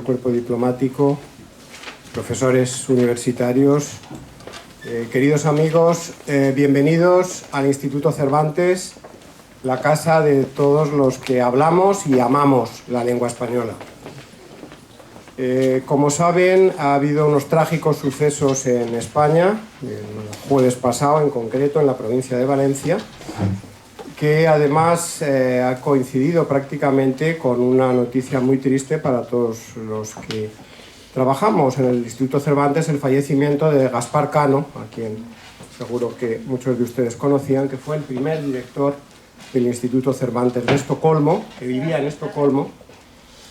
cuerpo diplomático, profesores universitarios, queridos amigos, bienvenidos al Instituto Cervantes, la casa de todos los que hablamos y amamos la lengua española. Como saben, ha habido unos trágicos sucesos en España, el jueves pasado en concreto, en la provincia de Valencia, que además ha coincidido prácticamente con una noticia muy triste para todos los que trabajamos en el Instituto Cervantes, el fallecimiento de Gaspar Cano, a quien seguro que muchos de ustedes conocían, que fue el primer director del Instituto Cervantes de Estocolmo, que vivía en Estocolmo,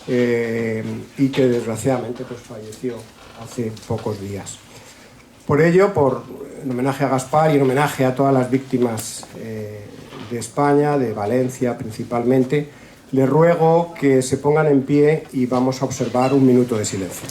y que desgraciadamente pues, falleció hace pocos días. Por ello, en homenaje a Gaspar y en homenaje a todas las víctimas de España, de Valencia principalmente, les ruego que se pongan en pie y vamos a observar un minuto de silencio.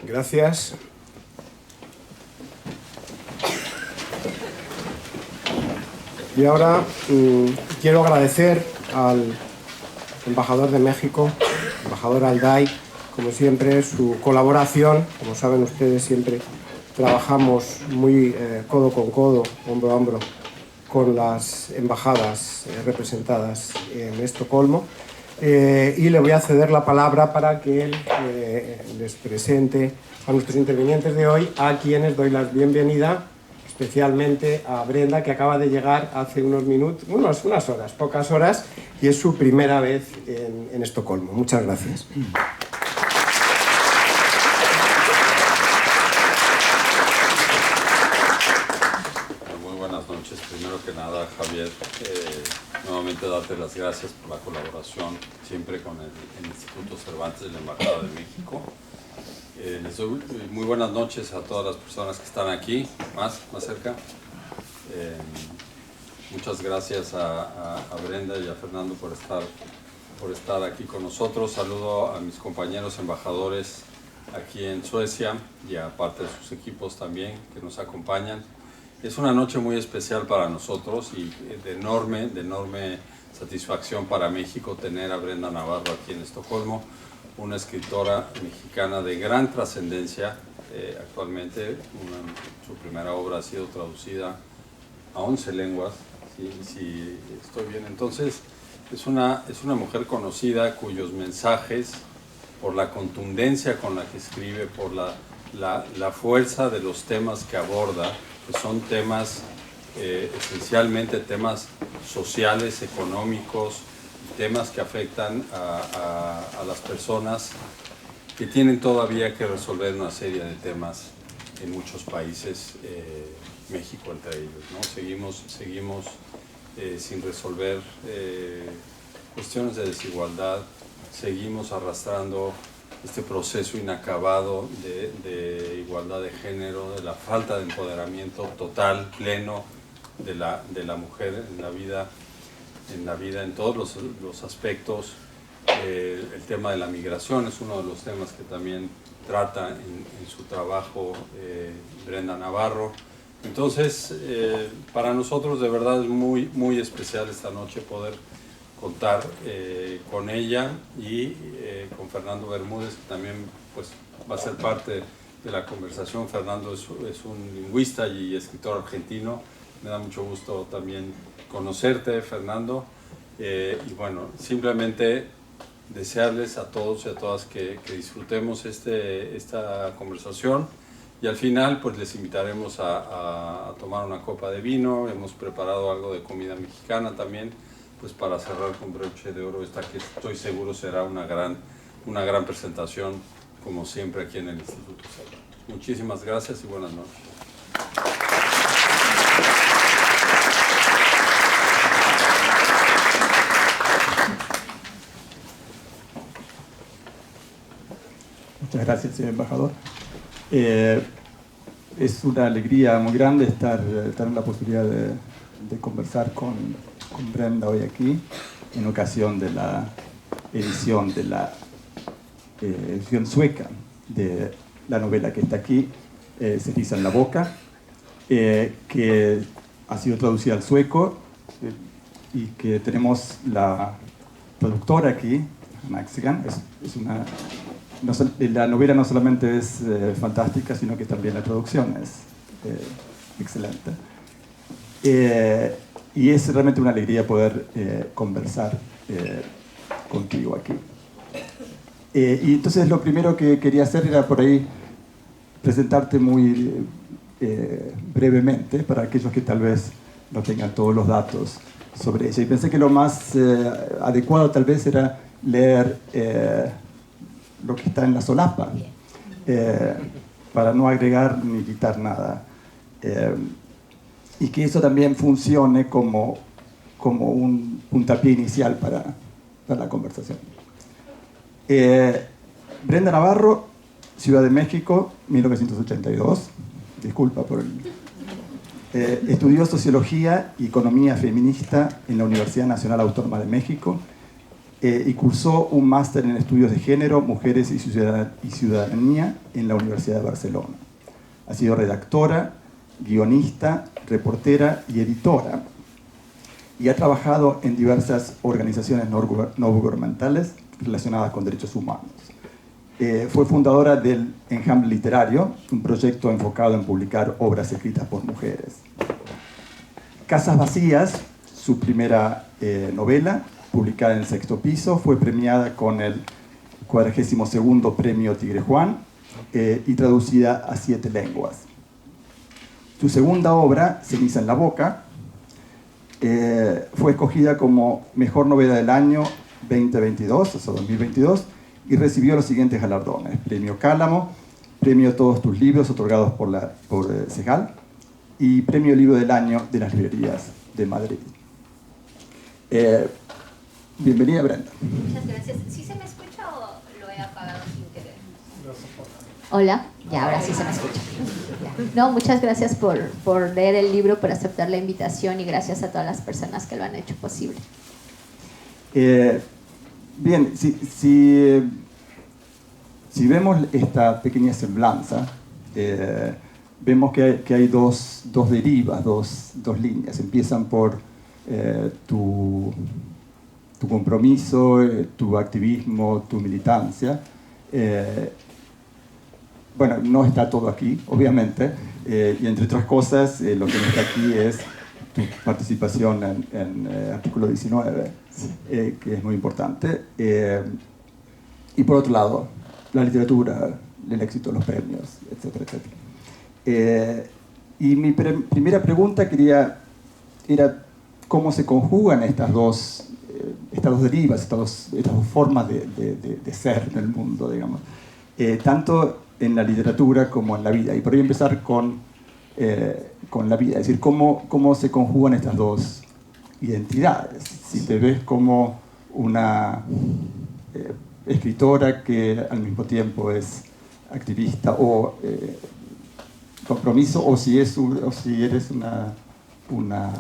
Gracias. Y ahora quiero agradecer al embajador de México, embajador Alday, como siempre, su colaboración. Como saben ustedes, siempre trabajamos muy codo con codo, hombro a hombro, con las embajadas representadas en Estocolmo. Y le voy a ceder la palabra para que él les presente a nuestros intervinientes de hoy, a quienes doy la bienvenida, especialmente a Brenda, que acaba de llegar hace unos minutos, unas horas, pocas horas, y es su primera vez en Estocolmo. Muchas gracias. Muy buenas noches. Primero que nada, Javier, nuevamente darte las gracias por la colaboración siempre con el Instituto Cervantes de la Embajada de México. Les doy muy buenas noches a todas las personas que están aquí, más cerca. Muchas gracias a Brenda y a Fernando por estar aquí con nosotros. Saludo a mis compañeros embajadores aquí en Suecia y a parte de sus equipos también que nos acompañan. Es una noche muy especial para nosotros y de enorme satisfacción para México tener a Brenda Navarro aquí en Estocolmo, una escritora mexicana de gran trascendencia. Actualmente su primera obra ha sido traducida a 11 lenguas, si estoy bien. Entonces es una mujer conocida cuyos mensajes, por la contundencia con la que escribe, por la fuerza de los temas que aborda, que son temas, esencialmente temas sociales, económicos, temas que afectan a las personas que tienen todavía que resolver una serie de temas en muchos países, México entre ellos, ¿no? Seguimos sin resolver cuestiones de desigualdad, seguimos arrastrando este proceso inacabado de igualdad de género, de la falta de empoderamiento total, pleno de la mujer en la vida en todos los aspectos. El tema de la migración es uno de los temas que también trata en su trabajo Brenda Navarro. Entonces, para nosotros de verdad es muy especial esta noche poder contar con ella y con Fernando Bermúdez, que también pues, va a ser parte de la conversación. Fernando es un lingüista y escritor argentino. Me da mucho gusto también conocerte, Fernando. Y bueno, simplemente desearles a todos y a todas que disfrutemos esta conversación, y al final pues les invitaremos a tomar una copa de vino. Hemos preparado algo de comida mexicana también, pues para cerrar con broche de oro esta que estoy seguro será una gran presentación, como siempre aquí en el Instituto Cervantes. Muchísimas gracias y buenas noches. Muchas gracias, señor embajador. Es una alegría muy grande tener la posibilidad de conversar con Brenda hoy aquí, en ocasión de la edición edición sueca de la novela que está aquí, Ceniza en la boca, que ha sido traducida al sueco, y que tenemos la traductora aquí, Maxigan. La novela no solamente es fantástica, sino que también la traducción es excelente. Y es realmente una alegría poder conversar contigo aquí. Y entonces lo primero que quería hacer era por ahí presentarte muy brevemente para aquellos que tal vez no tengan todos los datos sobre ella. Y pensé que lo más adecuado tal vez era leer lo que está en la solapa, para no agregar ni quitar nada. Y que eso también funcione como un puntapié inicial para la conversación. Brenda Navarro, Ciudad de México, 1982. Disculpa por el... estudió Sociología y Economía Feminista en la Universidad Nacional Autónoma de México, y cursó un máster en Estudios de Género, Mujeres y Ciudadanía en la Universidad de Barcelona. Ha sido redactora, guionista, reportera y editora, y ha trabajado en diversas organizaciones no gubernamentales relacionadas con derechos humanos. Fue fundadora del Enjambre Literario, un proyecto enfocado en publicar obras escritas por mujeres. Casas Vacías, su primera novela, publicada en el Sexto Piso, fue premiada con el 42º Premio Tigre Juan, y traducida a 7 lenguas. Su segunda obra, Ceniza en la boca, fue escogida como Mejor Novela del Año 2022, o sea, 2022, y recibió los siguientes galardones: Premio Cálamo, Premio Todos tus libros, otorgados por Cegal, y Premio Libro del Año de las Librerías de Madrid. Bienvenida, Brenda. Muchas gracias. ¿Sí se me escucha o lo he apagado sin querer? Hola, ya ahora sí se me escucha. No, muchas gracias por leer el libro, por aceptar la invitación, y gracias a todas las personas que lo han hecho posible. Bien, si vemos esta pequeña semblanza, vemos que hay dos derivas, dos líneas. Empiezan por tu compromiso, tu activismo, tu militancia. Bueno, no está todo aquí, obviamente, y entre otras cosas, lo que no está aquí es tu participación en artículo 19, que es muy importante. Y por otro lado, la literatura, el éxito de los premios, etcétera, etcétera. Y mi primera pregunta era cómo se conjugan estas dos derivas, estas dos formas de ser en el mundo, digamos, tanto en la literatura como en la vida. Y por ahí empezar con la vida, es decir, cómo se conjugan estas dos identidades. Si te ves como una escritora que al mismo tiempo es activista o compromiso, o si eres una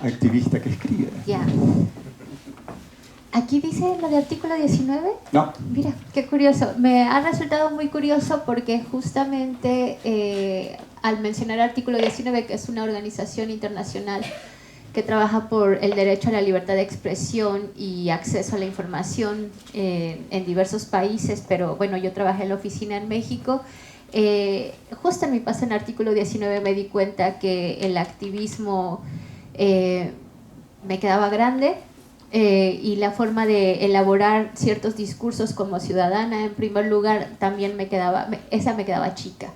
activista que escribe. Ya. ¿Aquí dice lo de artículo 19? No. Mira, qué curioso. Me ha resultado muy curioso porque justamente al mencionar artículo 19, que es una organización internacional que trabaja por el derecho a la libertad de expresión y acceso a la información en diversos países, pero bueno, yo trabajé en la oficina en México. Justo en mi paso en artículo 19 me di cuenta que el activismo me quedaba grande, y la forma de elaborar ciertos discursos como ciudadana, en primer lugar, también esa me quedaba chica.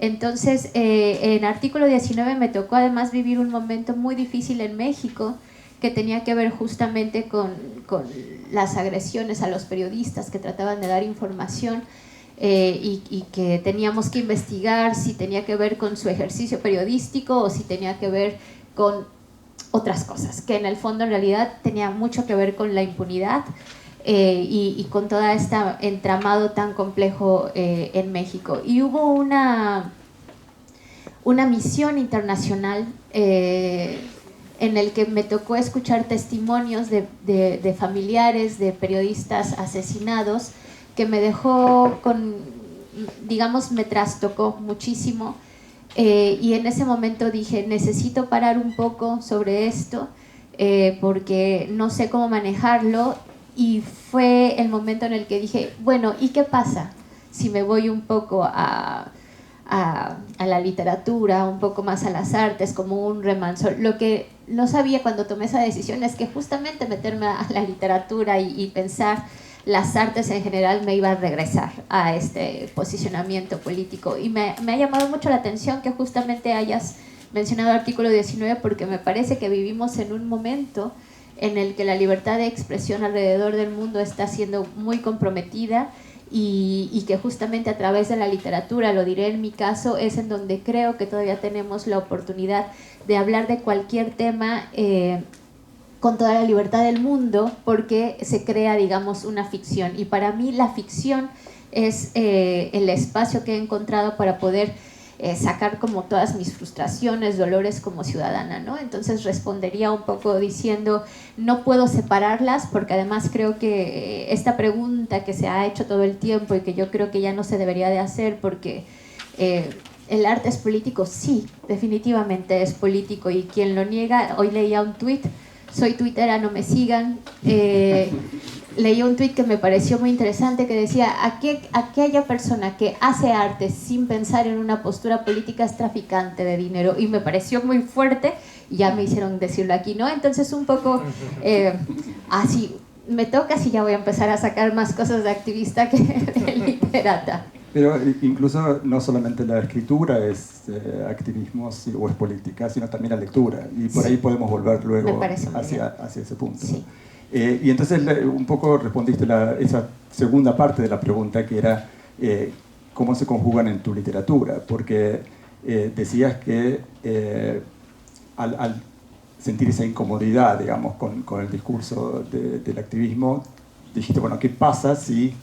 Entonces, en Artículo 19 me tocó además vivir un momento muy difícil en México, que tenía que ver justamente con las agresiones a los periodistas que trataban de dar información, y que teníamos que investigar si tenía que ver con su ejercicio periodístico o si tenía que ver con otras cosas, que en el fondo en realidad tenía mucho que ver con la impunidad, y con todo este entramado tan complejo en México. Y hubo una misión internacional en el que me tocó escuchar testimonios de familiares de periodistas asesinados, que me dejó digamos, me trastocó muchísimo. Y en ese momento dije, necesito parar un poco sobre esto, porque no sé cómo manejarlo, y fue el momento en el que dije, bueno, ¿y qué pasa si me voy un poco a la literatura, un poco más a las artes, como un remanso? Lo que no sabía cuando tomé esa decisión es que justamente meterme a la literatura y pensar las artes en general me iba a regresar a este posicionamiento político. Y me ha llamado mucho la atención que justamente hayas mencionado el Artículo 19, porque me parece que vivimos en un momento en el que la libertad de expresión alrededor del mundo está siendo muy comprometida, y que justamente a través de la literatura, lo diré en mi caso, es en donde creo que todavía tenemos la oportunidad de hablar de cualquier tema con toda la libertad del mundo, porque se crea, digamos, una ficción. Y para mí la ficción es el espacio que he encontrado para poder sacar como todas mis frustraciones, dolores como ciudadana, ¿no? Entonces respondería un poco diciendo, no puedo separarlas, porque además creo que esta pregunta que se ha hecho todo el tiempo y que yo creo que ya no se debería de hacer, porque el arte es político, sí, definitivamente es político, y quien lo niega, hoy leía un tuit, soy tuitera, no me sigan, leí un tuit que me pareció muy interesante, que decía, aquella persona que hace arte sin pensar en una postura política es traficante de dinero, y me pareció muy fuerte, y ya me hicieron decirlo aquí, ¿no? Entonces un poco así, me toca, si ya voy a empezar a sacar más cosas de activista que de literata. Pero incluso no solamente la escritura es activismo o es política, sino también la lectura. Y por ahí podemos volver luego hacia ese punto. Sí. Y entonces un poco respondiste esa segunda parte de la pregunta, que era cómo se conjugan en tu literatura. Porque decías que al sentir esa incomodidad, digamos, con el discurso del activismo, dijiste, bueno, ¿qué pasa si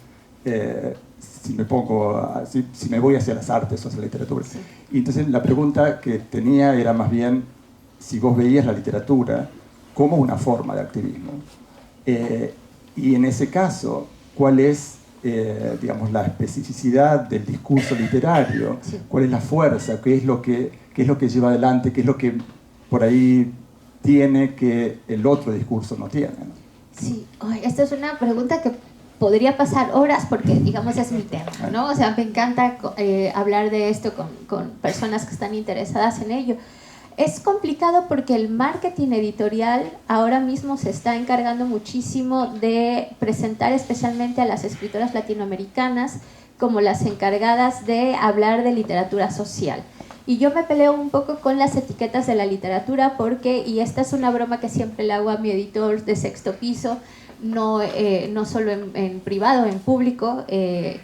me voy hacia las artes o hacia la literatura? Sí. Y entonces la pregunta que tenía era más bien si vos veías la literatura como una forma de activismo. Y en ese caso, ¿cuál es, digamos, la especificidad del discurso literario? Sí. ¿Cuál es la fuerza? ¿Qué es lo que lleva adelante? ¿Qué es lo que por ahí tiene que el otro discurso no tiene? Sí, esta es una pregunta que podría pasar horas, porque, digamos, es mi tema, ¿no? O sea, me encanta hablar de esto con personas que están interesadas en ello. Es complicado porque el marketing editorial ahora mismo se está encargando muchísimo de presentar especialmente a las escritoras latinoamericanas como las encargadas de hablar de literatura social. Y yo me peleo un poco con las etiquetas de la literatura porque, y esta es una broma que siempre le hago a mi editor de Sexto Piso, no solo en privado, en público, que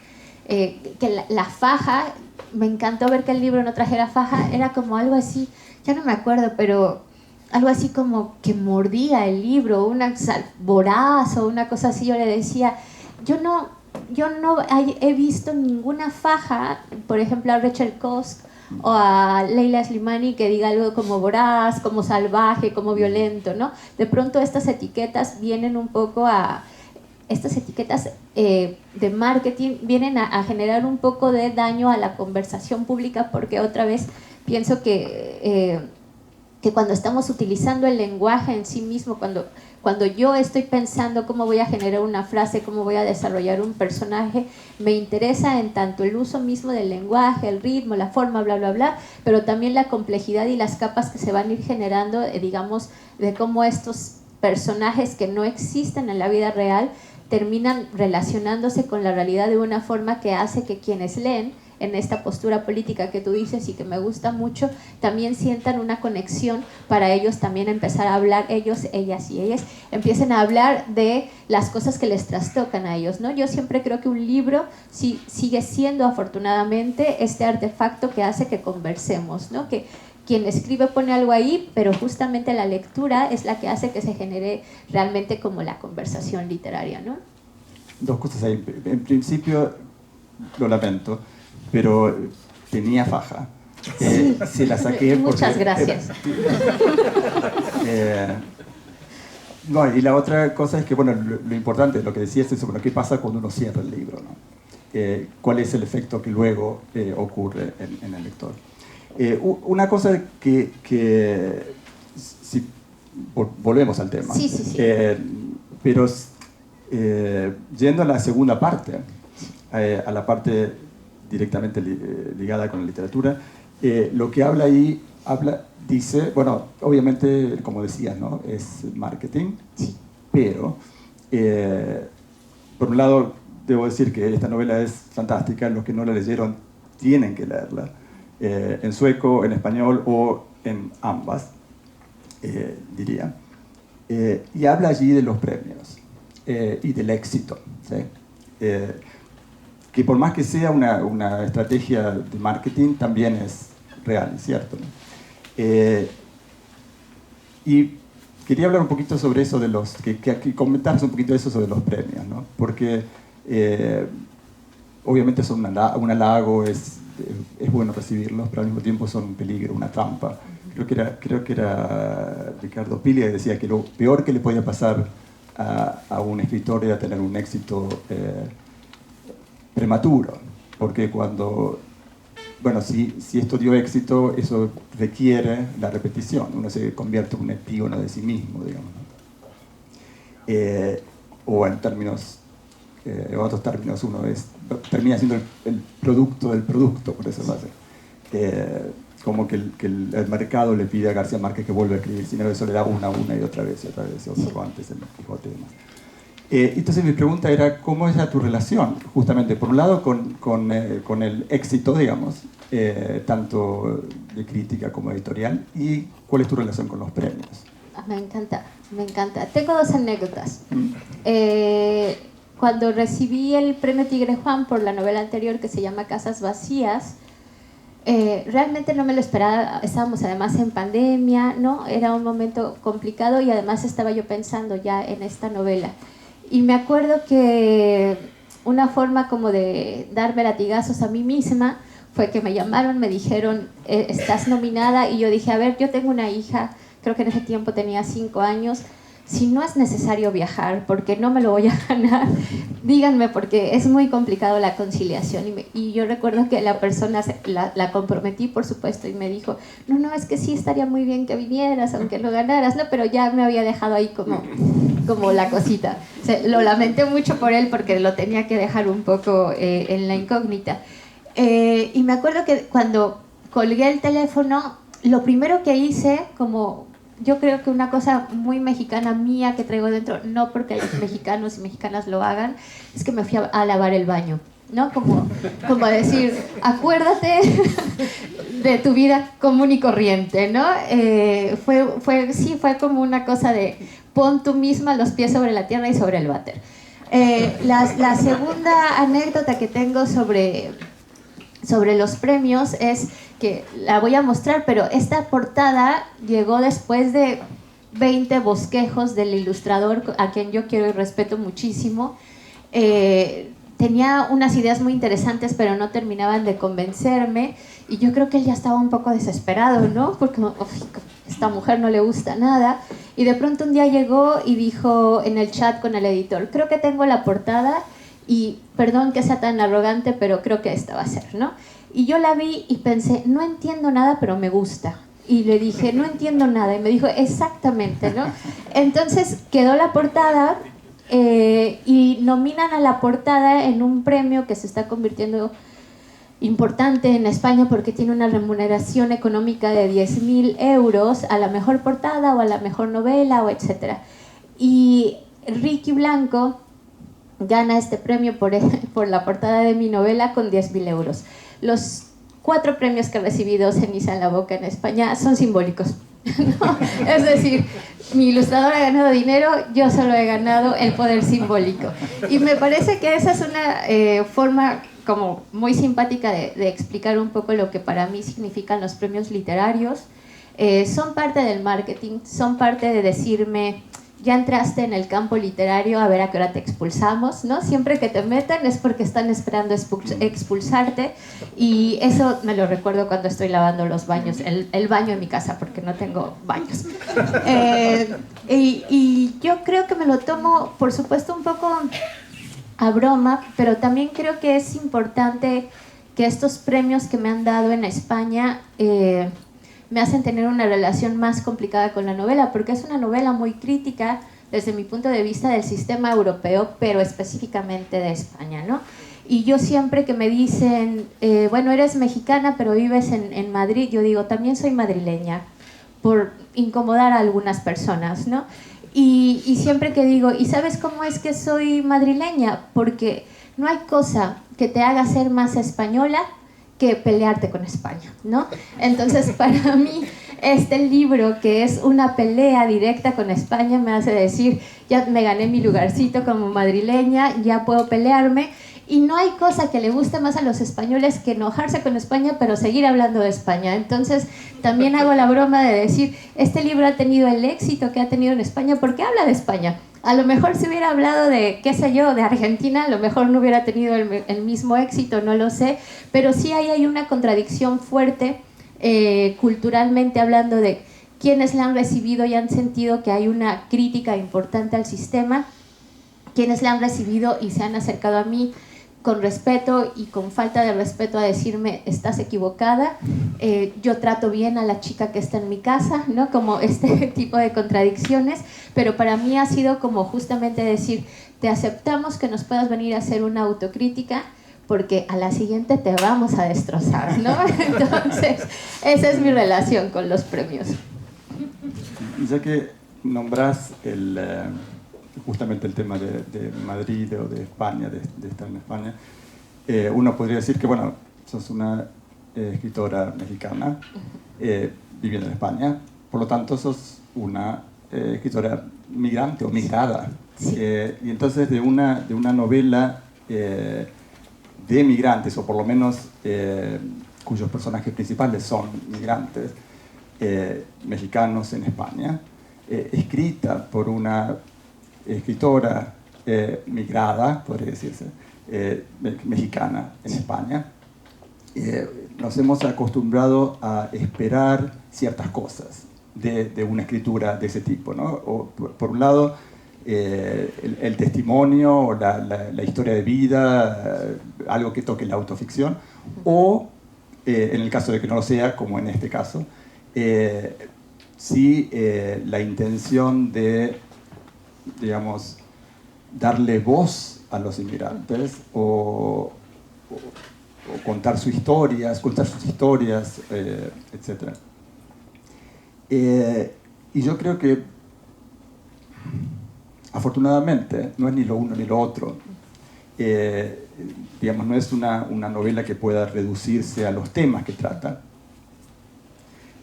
la faja, me encantó ver que el libro no trajera faja, era como algo así, ya no me acuerdo, pero algo así como que mordía el libro, una voraz o una cosa así. Yo le decía, yo no he visto ninguna faja, por ejemplo a Rachel Kosk o a Leila Slimani, que diga algo como voraz, como salvaje, como violento, ¿no? De pronto estas etiquetas vienen un poco estas etiquetas de marketing vienen a generar un poco de daño a la conversación pública, porque otra vez pienso que cuando estamos utilizando el lenguaje en sí mismo, cuando yo estoy pensando cómo voy a generar una frase, cómo voy a desarrollar un personaje, me interesa en tanto el uso mismo del lenguaje, el ritmo, la forma, bla, bla, bla, pero también la complejidad y las capas que se van a ir generando, digamos, de cómo estos personajes que no existen en la vida real terminan relacionándose con la realidad de una forma que hace que quienes leen en esta postura política que tú dices y que me gusta mucho, también sientan una conexión para ellos también empezar a hablar, ellos, ellas y ellas, empiecen a hablar de las cosas que les trastocan a ellos, ¿no? Yo siempre creo que un libro sigue siendo, afortunadamente, este artefacto que hace que conversemos, ¿no? Que quien escribe pone algo ahí, pero justamente la lectura es la que hace que se genere realmente como la conversación literaria, ¿no? Dos cosas ahí. En principio, lo lamento, pero tenía faja. Se la saqué porque... Muchas gracias. No, y la otra cosa es que, bueno, lo importante, lo que decías es sobre qué pasa cuando uno cierra el libro, ¿no? ¿Cuál es el efecto que luego ocurre en el lector? Una cosa que si, volvemos al tema, sí. pero yendo a la segunda parte, a la parte directamente ligada con la literatura, lo que habla ahí, dice, bueno, obviamente, como decías, ¿no? Es marketing, pero por un lado debo decir que esta novela es fantástica, los que no la leyeron tienen que leerla, en sueco, en español o en ambas, diría. Y habla allí de los premios y del éxito, ¿sí? Que por más que sea una estrategia de marketing, también es real, ¿cierto? Y quería hablar un poquito sobre eso de los, que comentaras un poquito eso sobre los premios, ¿no? Porque obviamente son un halago, es bueno recibirlos, pero al mismo tiempo son un peligro, una trampa. Creo que era Ricardo Piglia que decía que lo peor que le podía pasar a un escritor era tener un éxito prematuro, porque cuando, bueno, si esto dio éxito, eso requiere la repetición, uno se convierte en un epígono de sí mismo, digamos, ¿no? O en otros términos, uno termina siendo el producto del producto, por eso lo hace. Como que el mercado le pide a García Márquez que vuelva a escribir, sino eso le da una y otra vez, o antes en el Quijote y demás. Entonces mi pregunta era, ¿cómo era tu relación? Justamente, por un lado, con el éxito, digamos, tanto de crítica como editorial, y ¿cuál es tu relación con los premios? Me encanta. Tengo dos anécdotas. Cuando recibí el premio Tigre Juan por la novela anterior que se llama Casas Vacías, realmente no me lo esperaba, estábamos además en pandemia, ¿no? Era un momento complicado y además estaba yo pensando ya en esta novela. Y me acuerdo que una forma como de darme latigazos a mí misma fue que me llamaron, me dijeron, estás nominada, y yo dije, a ver, yo tengo una hija, creo que en ese tiempo tenía 5 años, si no es necesario viajar, porque no me lo voy a ganar, díganme, porque es muy complicado la conciliación. Y yo recuerdo que la persona, la comprometí, por supuesto, y me dijo, no, es que sí estaría muy bien que vinieras, aunque no ganaras, ¿no? Pero ya me había dejado ahí como la cosita. O sea, lo lamenté mucho por él, porque lo tenía que dejar un poco en la incógnita. Y me acuerdo que cuando colgué el teléfono, lo primero que hice, como yo creo que una cosa muy mexicana mía que traigo dentro, no porque los mexicanos y mexicanas lo hagan, es que me fui a lavar el baño, ¿no? Como decir, acuérdate de tu vida común y corriente, ¿no? Fue como una cosa de pon tú misma los pies sobre la tierra y sobre el váter. La segunda anécdota que tengo sobre los premios es que la voy a mostrar, pero esta portada llegó después de 20 bosquejos del ilustrador a quien yo quiero y respeto muchísimo. Tenía unas ideas muy interesantes, pero no terminaban de convencerme, y yo creo que él ya estaba un poco desesperado, ¿no? Porque esta mujer no le gusta nada, y de pronto un día llegó y dijo en el chat con el editor, creo que tengo la portada, y perdón que sea tan arrogante, pero creo que esta va a ser, ¿no? Y yo la vi y pensé, no entiendo nada, pero me gusta. Y le dije, no entiendo nada. Y me dijo, exactamente, ¿no? Entonces quedó la portada y nominan a la portada en un premio que se está convirtiendo importante en España porque tiene una remuneración económica de 10.000 euros a la mejor portada o a la mejor novela o etcétera. Y Ricky Blanco gana este premio por la portada de mi novela con 10.000 euros. Los 4 premios que he recibido, Ceniza en la boca en España, son simbólicos. ¿No? Es decir, mi ilustrador ha ganado dinero, yo solo he ganado el poder simbólico. Y me parece que esa es una forma como muy simpática de explicar un poco lo que para mí significan los premios literarios. Son parte del marketing, son parte de decirme, ya entraste en el campo literario, a ver a qué hora te expulsamos, ¿no? Siempre que te meten es porque están esperando expulsarte, y eso me lo recuerdo cuando estoy lavando los baños, el baño en mi casa, porque no tengo baños. Y yo creo que me lo tomo, por supuesto, un poco a broma, pero también creo que es importante que estos premios que me han dado en España me hacen tener una relación más complicada con la novela, porque es una novela muy crítica desde mi punto de vista del sistema europeo, pero específicamente de España, ¿no? Y yo siempre que me dicen, bueno, eres mexicana pero vives en Madrid, yo digo, también soy madrileña, por incomodar a algunas personas, ¿no? Y siempre que digo, ¿y sabes cómo es que soy madrileña? Porque no hay cosa que te haga ser más española que pelearte con España, ¿no? Entonces, para mí, este libro, que es una pelea directa con España, me hace decir, ya me gané mi lugarcito como madrileña, ya puedo pelearme, y no hay cosa que le guste más a los españoles que enojarse con España, pero seguir hablando de España. Entonces, también hago la broma de decir, este libro ha tenido el éxito que ha tenido en España porque habla de España. A lo mejor si hubiera hablado de, qué sé yo, de Argentina, a lo mejor no hubiera tenido el mismo éxito, no lo sé, pero sí hay una contradicción fuerte culturalmente hablando de quienes la han recibido y han sentido que hay una crítica importante al sistema, quienes la han recibido y se han acercado a mí con respeto y con falta de respeto a decirme, estás equivocada, yo trato bien a la chica que está en mi casa, ¿no? Como este tipo de contradicciones, pero para mí ha sido como justamente decir, te aceptamos que nos puedas venir a hacer una autocrítica, porque a la siguiente te vamos a destrozar, ¿no? Entonces, esa es mi relación con los premios. Ya que nombrás justamente el tema de Madrid o de España, de estar en España, uno podría decir que, bueno, sos una escritora mexicana viviendo en España, por lo tanto sos una escritora migrante o migrada. Sí. Y entonces de una novela de migrantes, o por lo menos cuyos personajes principales son migrantes mexicanos en España, escrita por una escritora migrada, podría decirse, mexicana en España, nos hemos acostumbrado a esperar ciertas cosas de una escritura de ese tipo, ¿no? O, por un lado, el testimonio o la historia de vida, algo que toque la autoficción, o, en el caso de que no lo sea, como en este caso, sí la intención de, digamos, darle voz a los inmigrantes o contar sus historias, etc. Y yo creo que, afortunadamente, no es ni lo uno ni lo otro. Digamos, no es una novela que pueda reducirse a los temas que trata.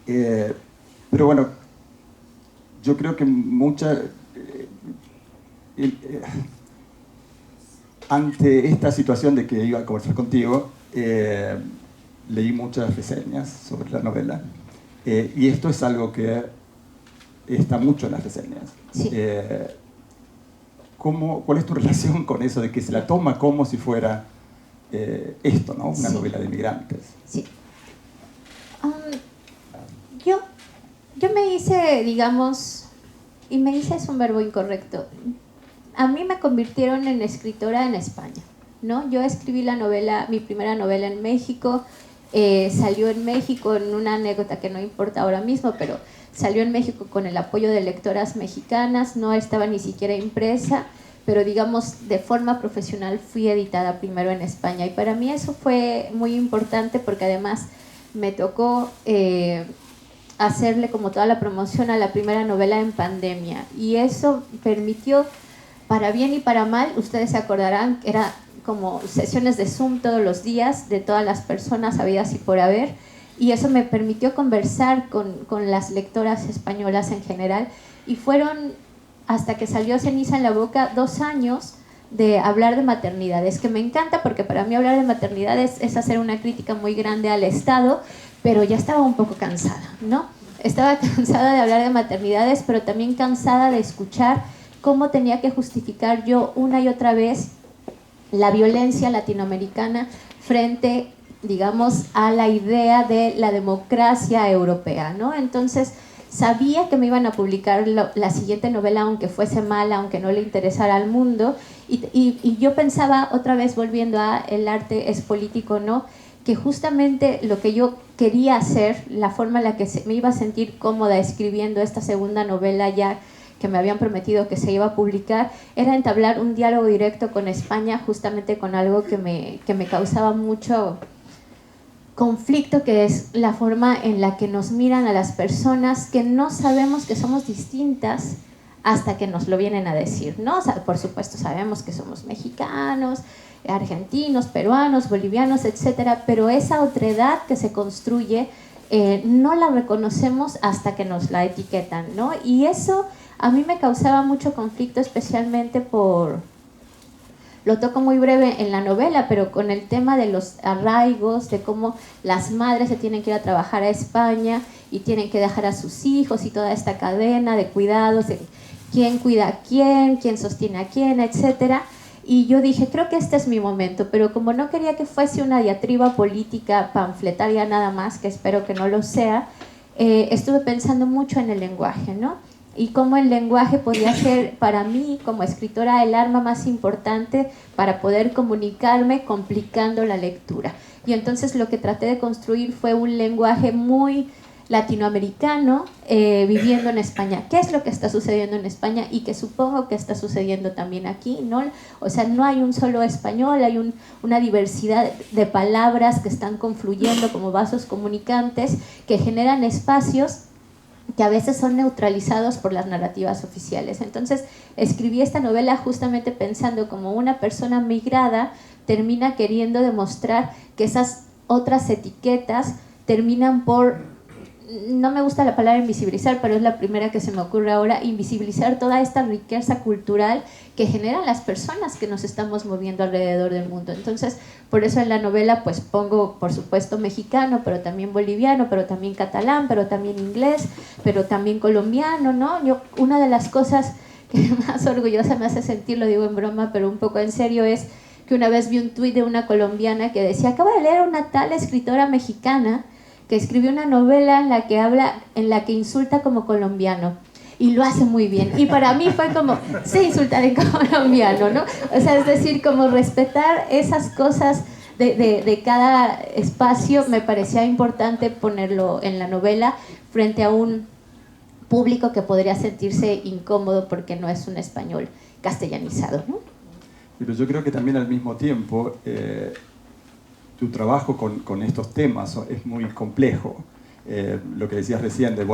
Pero bueno, yo creo que ante esta situación de que iba a conversar contigo, leí muchas reseñas sobre la novela, y esto es algo que está mucho en las reseñas. Sí. ¿Cuál es tu relación con eso de que se la toma como si fuera esto, ¿no? Una Sí. novela de migrantes? Sí. Yo me hice, digamos, y me hice es un verbo incorrecto. A mí me convirtieron en escritora en España, ¿no? Yo escribí la novela, mi primera novela en México, salió en México en una anécdota que no importa ahora mismo, pero salió en México con el apoyo de lectoras mexicanas, no estaba ni siquiera impresa, pero digamos de forma profesional fui editada primero en España, y para mí eso fue muy importante porque además me tocó hacerle como toda la promoción a la primera novela en pandemia. Y eso permitió, para bien y para mal, ustedes se acordarán, era como sesiones de Zoom todos los días de todas las personas habidas y por haber, y eso me permitió conversar con las lectoras españolas en general, y fueron, hasta que salió Ceniza en la boca, 2 años de hablar de maternidades, que me encanta porque para mí hablar de maternidades es hacer una crítica muy grande al Estado, pero ya estaba un poco cansada, ¿no? Estaba cansada de hablar de maternidades, pero también cansada de escuchar cómo tenía que justificar yo una y otra vez la violencia latinoamericana frente, digamos, a la idea de la democracia europea, ¿no? Entonces, sabía que me iban a publicar la siguiente novela, aunque fuese mala, aunque no le interesara al mundo, y yo pensaba, otra vez volviendo a el arte es político, ¿no?, que justamente lo que yo quería hacer, la forma en la que me iba a sentir cómoda escribiendo esta segunda novela ya que me habían prometido que se iba a publicar, era entablar un diálogo directo con España, justamente con algo que me causaba mucho conflicto, que es la forma en la que nos miran a las personas que no sabemos que somos distintas hasta que nos lo vienen a decir, ¿no? O sea, por supuesto sabemos que somos mexicanos, argentinos, peruanos, bolivianos, etcétera, pero esa otredad que se construye no la reconocemos hasta que nos la etiquetan, ¿no? Y eso a mí me causaba mucho conflicto, especialmente por, lo toco muy breve en la novela, pero con el tema de los arraigos, de cómo las madres se tienen que ir a trabajar a España y tienen que dejar a sus hijos, y toda esta cadena de cuidados, de quién cuida a quién sostiene a quién, etcétera. Y yo dije, creo que este es mi momento, pero como no quería que fuese una diatriba política panfletaria nada más, que espero que no lo sea, estuve pensando mucho en el lenguaje, ¿no? Y cómo el lenguaje podía ser para mí como escritora el arma más importante para poder comunicarme complicando la lectura. Y entonces lo que traté de construir fue un lenguaje muy latinoamericano viviendo en España. ¿Qué es lo que está sucediendo en España? Y que supongo que está sucediendo también aquí, ¿no? O sea, no hay un solo español, hay una diversidad de palabras que están confluyendo como vasos comunicantes que generan espacios que a veces son neutralizados por las narrativas oficiales. Entonces escribí esta novela justamente pensando como una persona migrada termina queriendo demostrar que esas otras etiquetas terminan por, no me gusta la palabra invisibilizar, pero es la primera que se me ocurre ahora, invisibilizar toda esta riqueza cultural que generan las personas que nos estamos moviendo alrededor del mundo. Entonces, por eso en la novela pues pongo, por supuesto, mexicano, pero también boliviano, pero también catalán, pero también inglés, pero también colombiano, ¿no? Yo, una de las cosas que más orgullosa me hace sentir, lo digo en broma, pero un poco en serio, es que una vez vi un tuit de una colombiana que decía, acabo de leer a una tal escritora mexicana que escribió una novela en la que insulta como colombiano y lo hace muy bien, y para mí fue como, sé insultar en colombiano, ¿no? O sea, es decir, como respetar esas cosas de cada espacio. Me parecía importante ponerlo en la novela frente a un público que podría sentirse incómodo porque no es un español castellanizado, ¿no? Pero yo creo que también al mismo tiempo tu trabajo con estos temas es muy complejo. Lo que decías recién de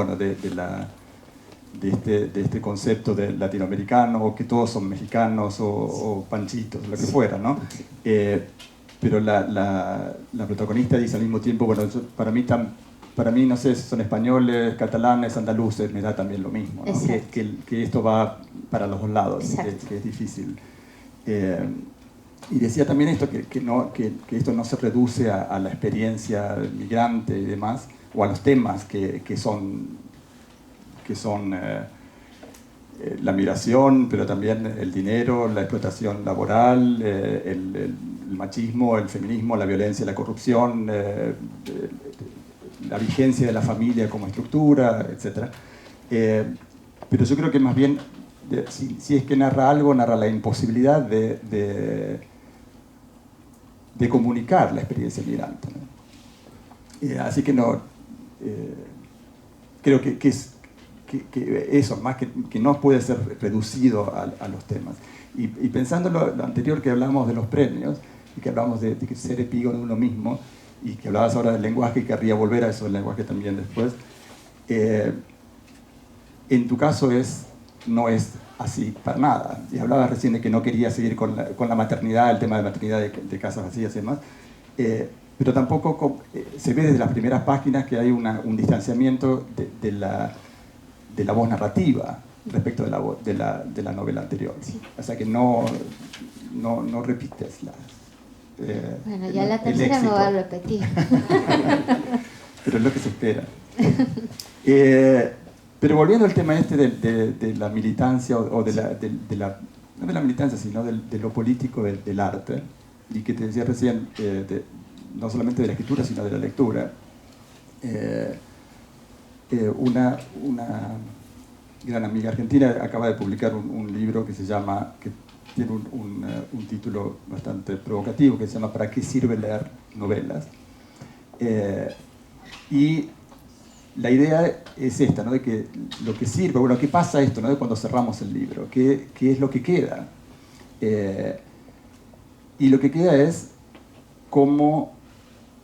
este concepto de latinoamericano, o que todos son mexicanos o panchitos, lo que fuera, ¿no? Pero la protagonista dice al mismo tiempo, bueno, para mí no sé si son españoles, catalanes, andaluces, me da también lo mismo, ¿no? Que esto va para los dos lados, que es difícil. Y decía también esto, que esto no se reduce a la experiencia migrante y demás, o a los temas que son la migración, pero también el dinero, la explotación laboral, el machismo, el feminismo, la violencia, la corrupción, la vigencia de la familia como estructura, etc. Pero yo creo que más bien, si es que narra algo, narra la imposibilidad de comunicar la experiencia migrante, ¿no? Así que no, creo que eso, más que no puede ser reducido a los temas. Y pensando lo anterior que hablamos de los premios, y que hablamos de ser epígono de uno mismo, y que hablabas ahora del lenguaje, y querría volver a eso del lenguaje también después, En tu caso no es así para nada. Y hablabas recién de que no querías seguir con la maternidad, el tema de maternidad de casas vacías y demás. Pero tampoco se ve desde las primeras páginas que hay un distanciamiento de la voz narrativa respecto de la novela anterior. Sí. O sea que no repites bueno, ya la tercera me voy a repetir. Pero es lo que se espera. Pero volviendo al tema de la militancia, o no de la militancia, sino de lo político del arte, y que te decía recién, no solamente de la escritura, sino de la lectura, una gran amiga argentina acaba de publicar un libro que tiene un título bastante provocativo, que se llama ¿Para qué sirve leer novelas? Y la idea es esta, ¿no? De que lo que sirve, bueno, ¿qué pasa esto, ¿no? De cuando cerramos el libro? ¿Qué es lo que queda? Y lo que queda es cómo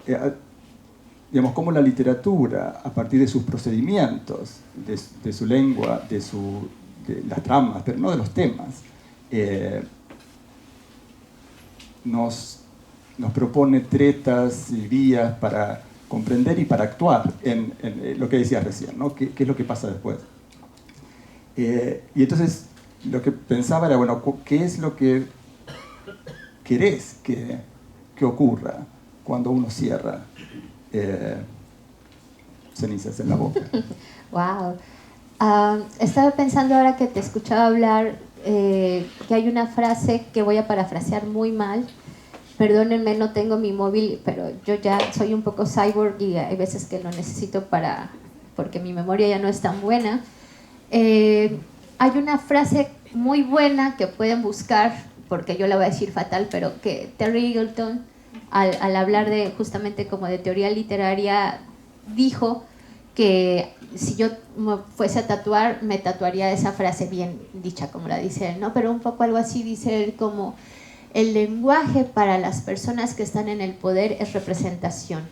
la literatura, a partir de sus procedimientos, de su lengua, de las tramas, pero no de los temas, nos propone tretas y vías para comprender y para actuar en lo que decías recién, ¿no? ¿Qué es lo que pasa después? Y entonces lo que pensaba era, bueno, ¿qué es lo que querés que ocurra cuando uno cierra cenizas en la boca? Wow. Estaba pensando ahora que te escuchaba hablar que hay una frase que voy a parafrasear muy mal. Perdónenme, no tengo mi móvil, pero yo ya soy un poco cyborg y hay veces que lo necesito porque mi memoria ya no es tan buena. Hay una frase muy buena que pueden buscar, porque yo la voy a decir fatal, pero que Terry Eagleton, al hablar justamente como de teoría literaria, dijo que si yo me fuese a tatuar, me tatuaría esa frase bien dicha, como la dice él, ¿no? Pero un poco algo así dice él, como el lenguaje para las personas que están en el poder es representación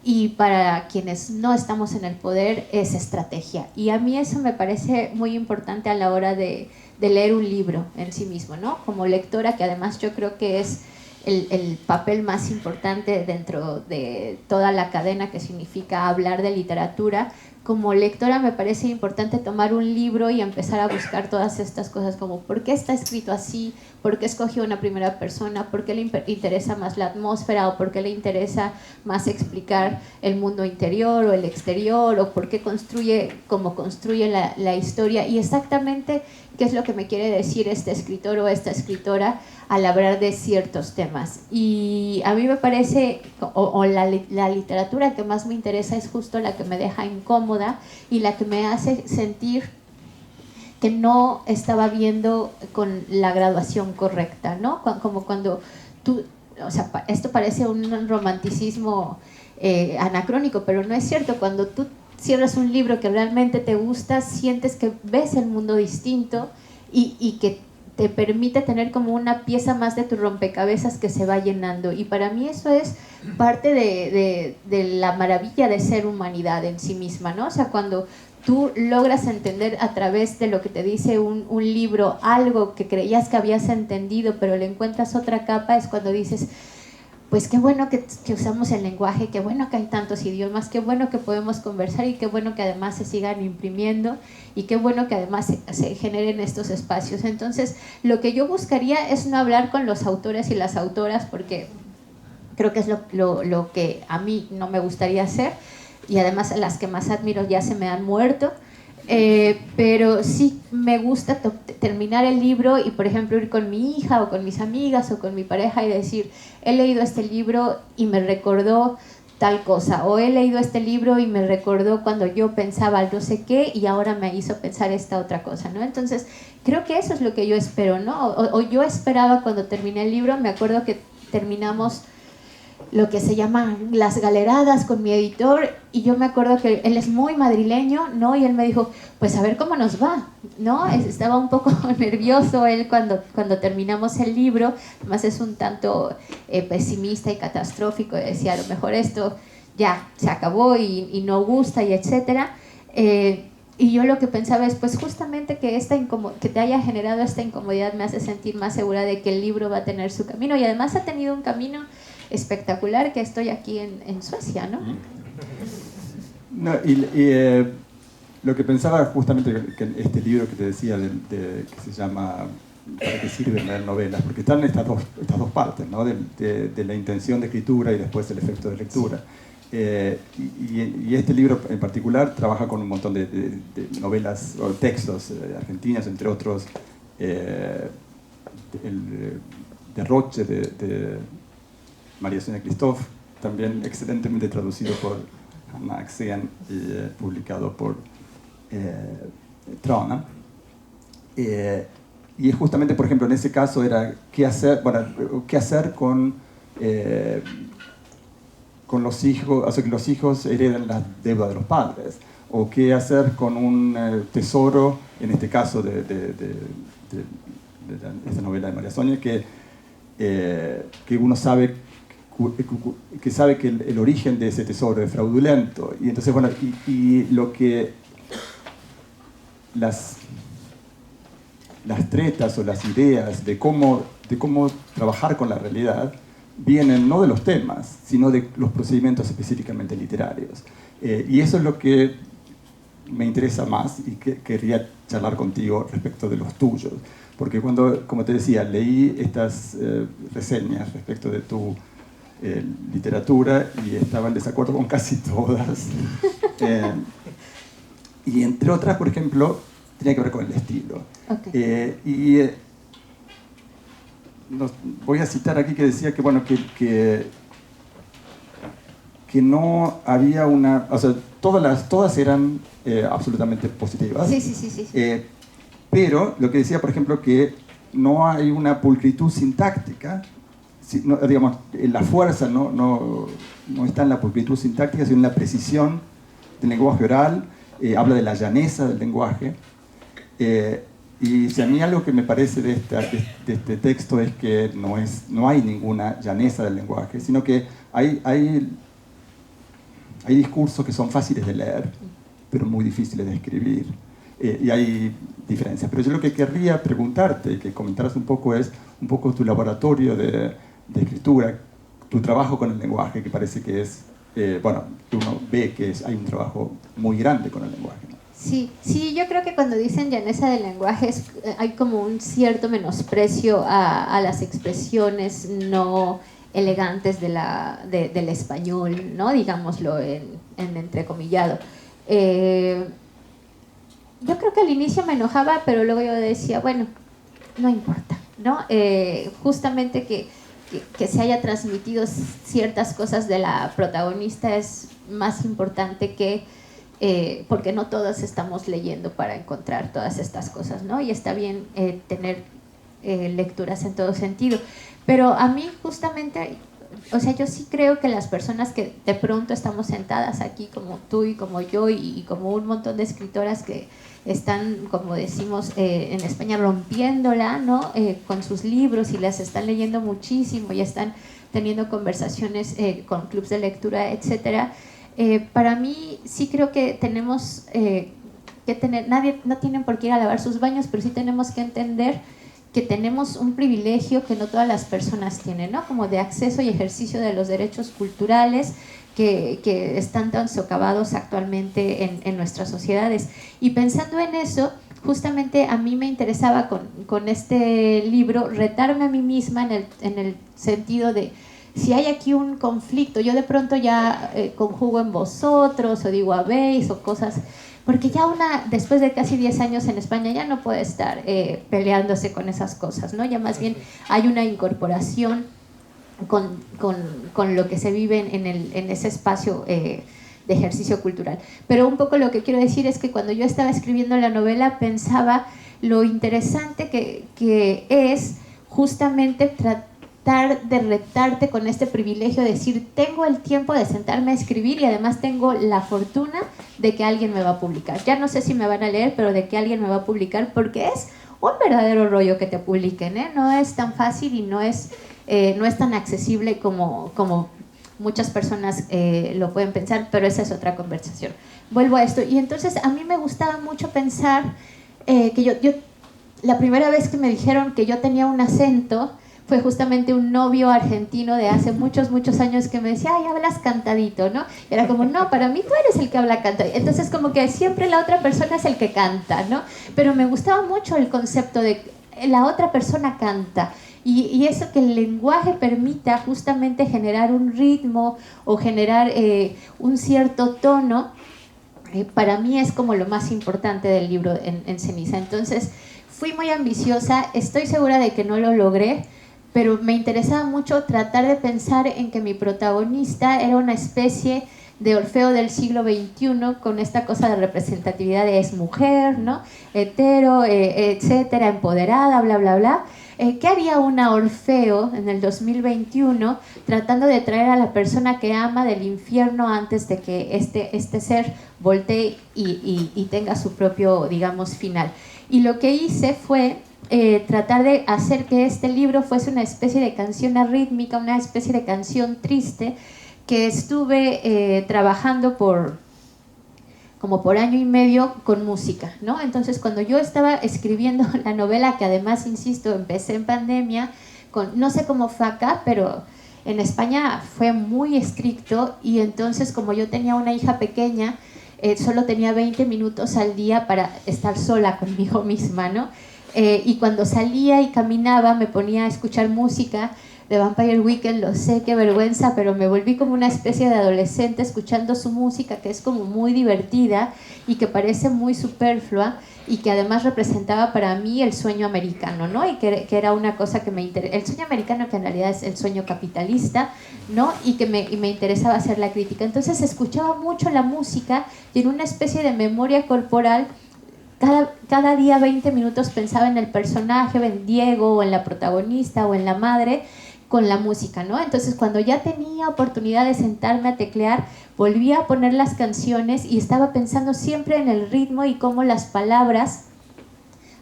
y para quienes no estamos en el poder es estrategia. Y a mí eso me parece muy importante a la hora de leer un libro en sí mismo, ¿no? Como lectora, que además yo creo que es el papel más importante dentro de toda la cadena que significa hablar de literatura. Como lectora me parece importante tomar un libro y empezar a buscar todas estas cosas, como por qué está escrito así, por qué escogió una primera persona, por qué le interesa más la atmósfera, o por qué le interesa más explicar el mundo interior o el exterior, o por qué construye como construye la historia, y exactamente qué es lo que me quiere decir este escritor o esta escritora al hablar de ciertos temas. Y a mí me parece, la literatura que más me interesa es justo la que me deja incómoda y la que me hace sentir que no estaba viendo con la graduación correcta, ¿no? Como cuando tú, o sea, esto parece un romanticismo anacrónico, pero no es cierto. Cuando tú cierras un libro que realmente te gusta, sientes que ves el mundo distinto y que te permite tener como una pieza más de tu rompecabezas que se va llenando. Y para mí eso es parte de la maravilla de ser humanidad en sí misma, ¿no? O sea, cuando tú logras entender a través de lo que te dice un libro algo que creías que habías entendido, pero le encuentras otra capa, es cuando dices, pues qué bueno que usamos el lenguaje, qué bueno que hay tantos idiomas, qué bueno que podemos conversar y qué bueno que además se sigan imprimiendo y qué bueno que además se generen estos espacios. Entonces, lo que yo buscaría es no hablar con los autores y las autoras, porque creo que es lo que a mí no me gustaría hacer, y además las que más admiro ya se me han muerto. Pero sí me gusta terminar el libro y, por ejemplo, ir con mi hija o con mis amigas o con mi pareja y decir, he leído este libro y me recordó tal cosa, o he leído este libro y me recordó cuando yo pensaba no sé qué y ahora me hizo pensar esta otra cosa, ¿no? Entonces creo que eso es lo que yo espero, ¿no? O yo esperaba cuando terminé el libro. Me acuerdo que terminamos lo que se llama las galeradas con mi editor, y yo me acuerdo que él es muy madrileño, ¿no? Y él me dijo, pues a ver cómo nos va, ¿no? Estaba un poco nervioso él cuando terminamos el libro. Además es un tanto pesimista y catastrófico, decía, a lo mejor esto ya se acabó y no gusta y etcétera. Y yo lo que pensaba es, pues justamente que, que te haya generado esta incomodidad me hace sentir más segura de que el libro va a tener su camino, y además ha tenido un camino espectacular, que estoy aquí en Suecia, ¿no? No, lo que pensaba justamente que este libro que te decía, que se llama ¿Para qué sirven leer novelas? Porque están estas dos partes, ¿no? De la intención de escritura y después el efecto de lectura. Y este libro en particular trabaja con un montón de novelas o textos argentinos, entre otros el Derroche de María Sonia Christoph, también excelentemente traducido por Hanna Axén y publicado por Trana. Y justamente, por ejemplo, en ese caso era qué hacer con los hijos, o sea, que los hijos hereden la deuda de los padres, o qué hacer con un tesoro, en este caso de esta novela de María Sonia, que uno sabe que el origen de ese tesoro es fraudulento. Y entonces, bueno, y lo que las tretas o las ideas de cómo trabajar con la realidad vienen no de los temas, sino de los procedimientos específicamente literarios. Y eso es lo que me interesa más y que querría charlar contigo respecto de los tuyos. Porque cuando, como te decía, leí estas reseñas respecto de tu literatura y estaba en desacuerdo con casi todas. Y entre otras, por ejemplo, tenía que ver con el estilo. Okay. Voy a citar aquí que decía que, bueno, que no había una... O sea, todas eran absolutamente positivas. Sí. Pero lo que decía, por ejemplo, que no hay una pulcritud sintáctica, digamos, la fuerza no está en la pulcritud sintáctica, sino en la precisión del lenguaje oral, habla de la llaneza del lenguaje. Y si a mí algo que me parece de este texto es que no hay ninguna llaneza del lenguaje, sino que hay discursos que son fáciles de leer, pero muy difíciles de escribir. Y hay diferencias. Pero yo lo que querría preguntarte y que comentaras un poco es un poco tu laboratorio de escritura, tu trabajo con el lenguaje, que parece que es, uno ve que hay un trabajo muy grande con el lenguaje, ¿no? Sí, yo creo que cuando dicen llaneza del lenguaje hay como un cierto menosprecio a las expresiones no elegantes del español, ¿no? Digámoslo en entrecomillado. Yo creo que al inicio me enojaba, pero luego yo decía, bueno, no importa, ¿no? Justamente que se haya transmitido ciertas cosas de la protagonista es más importante que... porque no todos estamos leyendo para encontrar todas estas cosas, ¿no? Y está bien tener lecturas en todo sentido. Pero a mí justamente, o sea, yo sí creo que las personas que de pronto estamos sentadas aquí, como tú y como yo y como un montón de escritoras que están, como decimos en España, rompiéndola, ¿no? Con sus libros y las están leyendo muchísimo y están teniendo conversaciones con clubs de lectura, etcétera. Para mí sí creo que tenemos que tener, no tienen por qué ir a lavar sus baños, pero sí tenemos que entender que tenemos un privilegio que no todas las personas tienen, ¿no? Como de acceso y ejercicio de los derechos culturales que están tan socavados actualmente en nuestras sociedades. Y pensando en eso, justamente a mí me interesaba con este libro retarme a mí misma en el sentido de si hay aquí un conflicto, yo de pronto ya conjugo en vosotros o digo habéis o cosas, porque ya después de casi 10 años en España ya no puede estar peleándose con esas cosas, ¿no? Ya más bien hay una incorporación con lo que se vive en ese espacio de ejercicio cultural. Pero un poco lo que quiero decir es que cuando yo estaba escribiendo la novela pensaba lo interesante que es justamente tratar de retarte con este privilegio de decir, tengo el tiempo de sentarme a escribir y además tengo la fortuna de que alguien me va a publicar. Ya no sé si me van a leer, pero de que alguien me va a publicar, porque es un verdadero rollo que te publiquen, ¿eh? No es tan fácil y no es tan accesible como muchas personas lo pueden pensar, pero esa es otra conversación. Vuelvo a esto, y entonces a mí me gustaba mucho pensar que yo la primera vez que me dijeron que yo tenía un acento fue justamente un novio argentino de hace muchos, muchos años que me decía, ay, hablas cantadito, ¿no? Y era como, no, para mí tú eres el que habla cantadito. Entonces como que siempre la otra persona es el que canta, ¿no? Pero me gustaba mucho el concepto de la otra persona canta. Y eso, que el lenguaje permita justamente generar un ritmo o generar un cierto tono, para mí es como lo más importante del libro en Ceniza. Entonces fui muy ambiciosa, estoy segura de que no lo logré, pero me interesaba mucho tratar de pensar en que mi protagonista era una especie de Orfeo del siglo XXI, con esta cosa de representatividad de es mujer, ¿no? Hetero, etcétera, empoderada, bla, bla, bla. ¿Qué haría una Orfeo en el 2021 tratando de traer a la persona que ama del infierno antes de que este ser voltee y tenga su propio, digamos, final? Y lo que hice fue tratar de hacer que este libro fuese una especie de canción arrítmica, una especie de canción triste, que estuve trabajando como por año y medio con música, ¿no? Entonces, cuando yo estaba escribiendo la novela, que además, insisto, empecé en pandemia, no sé cómo fue acá, pero en España fue muy estricto, y entonces, como yo tenía una hija pequeña, solo tenía 20 minutos al día para estar sola conmigo misma, ¿no? Y cuando salía y caminaba me ponía a escuchar música de Vampire Weekend, lo sé, qué vergüenza, pero me volví como una especie de adolescente escuchando su música, que es como muy divertida y que parece muy superflua, y que además representaba para mí el sueño americano, ¿no? Y que era una cosa que me interesaba, el sueño americano, que en realidad es el sueño capitalista, ¿no? Y que me interesaba hacer la crítica. Entonces escuchaba mucho la música, y en una especie de memoria corporal, cada día 20 minutos pensaba en el personaje, en Diego, o en la protagonista, o en la madre, con la música, ¿no? Entonces, cuando ya tenía oportunidad de sentarme a teclear, volvía a poner las canciones y estaba pensando siempre en el ritmo y cómo las palabras...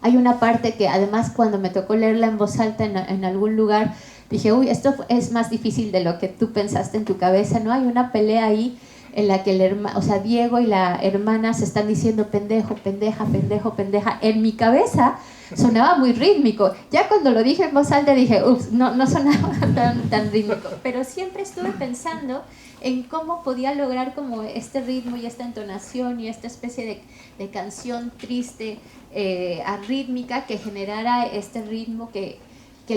Hay una parte que además, cuando me tocó leerla en voz alta en algún lugar, dije, uy, esto es más difícil de lo que tú pensaste en tu cabeza, ¿no? Hay una pelea ahí en la que Diego y la hermana se están diciendo pendejo, pendeja, pendejo, pendeja. En mi cabeza sonaba muy rítmico. Ya cuando lo dije en voz alta dije, ups, no sonaba tan rítmico. Pero siempre estuve pensando en cómo podía lograr como este ritmo y esta entonación y esta especie de canción triste, arrítmica, que generara este ritmo, que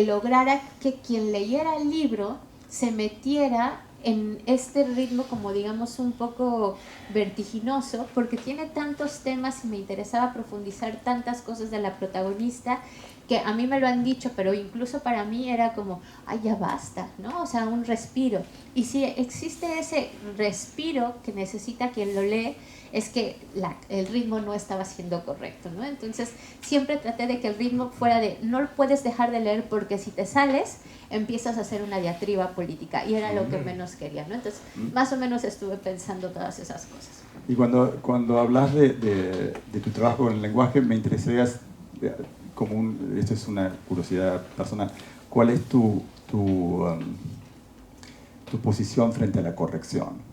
lograra que quien leyera el libro se metiera en este ritmo, como digamos un poco vertiginoso, porque tiene tantos temas y me interesaba profundizar tantas cosas de la protagonista, que a mí me lo han dicho, pero incluso para mí era como, ay, ya basta, ¿no? O sea, un respiro. Y si existe ese respiro que necesita quien lo lee, es que el ritmo no estaba siendo correcto, ¿no? Entonces siempre traté de que el ritmo fuera de, no lo puedes dejar de leer, porque si te sales empiezas a hacer una diatriba política, y era lo que menos quería, ¿no? Entonces más o menos estuve pensando todas esas cosas. Y cuando hablas de tu trabajo con el lenguaje, me interesaría, esto es una curiosidad personal, ¿cuál es tu posición frente a la corrección?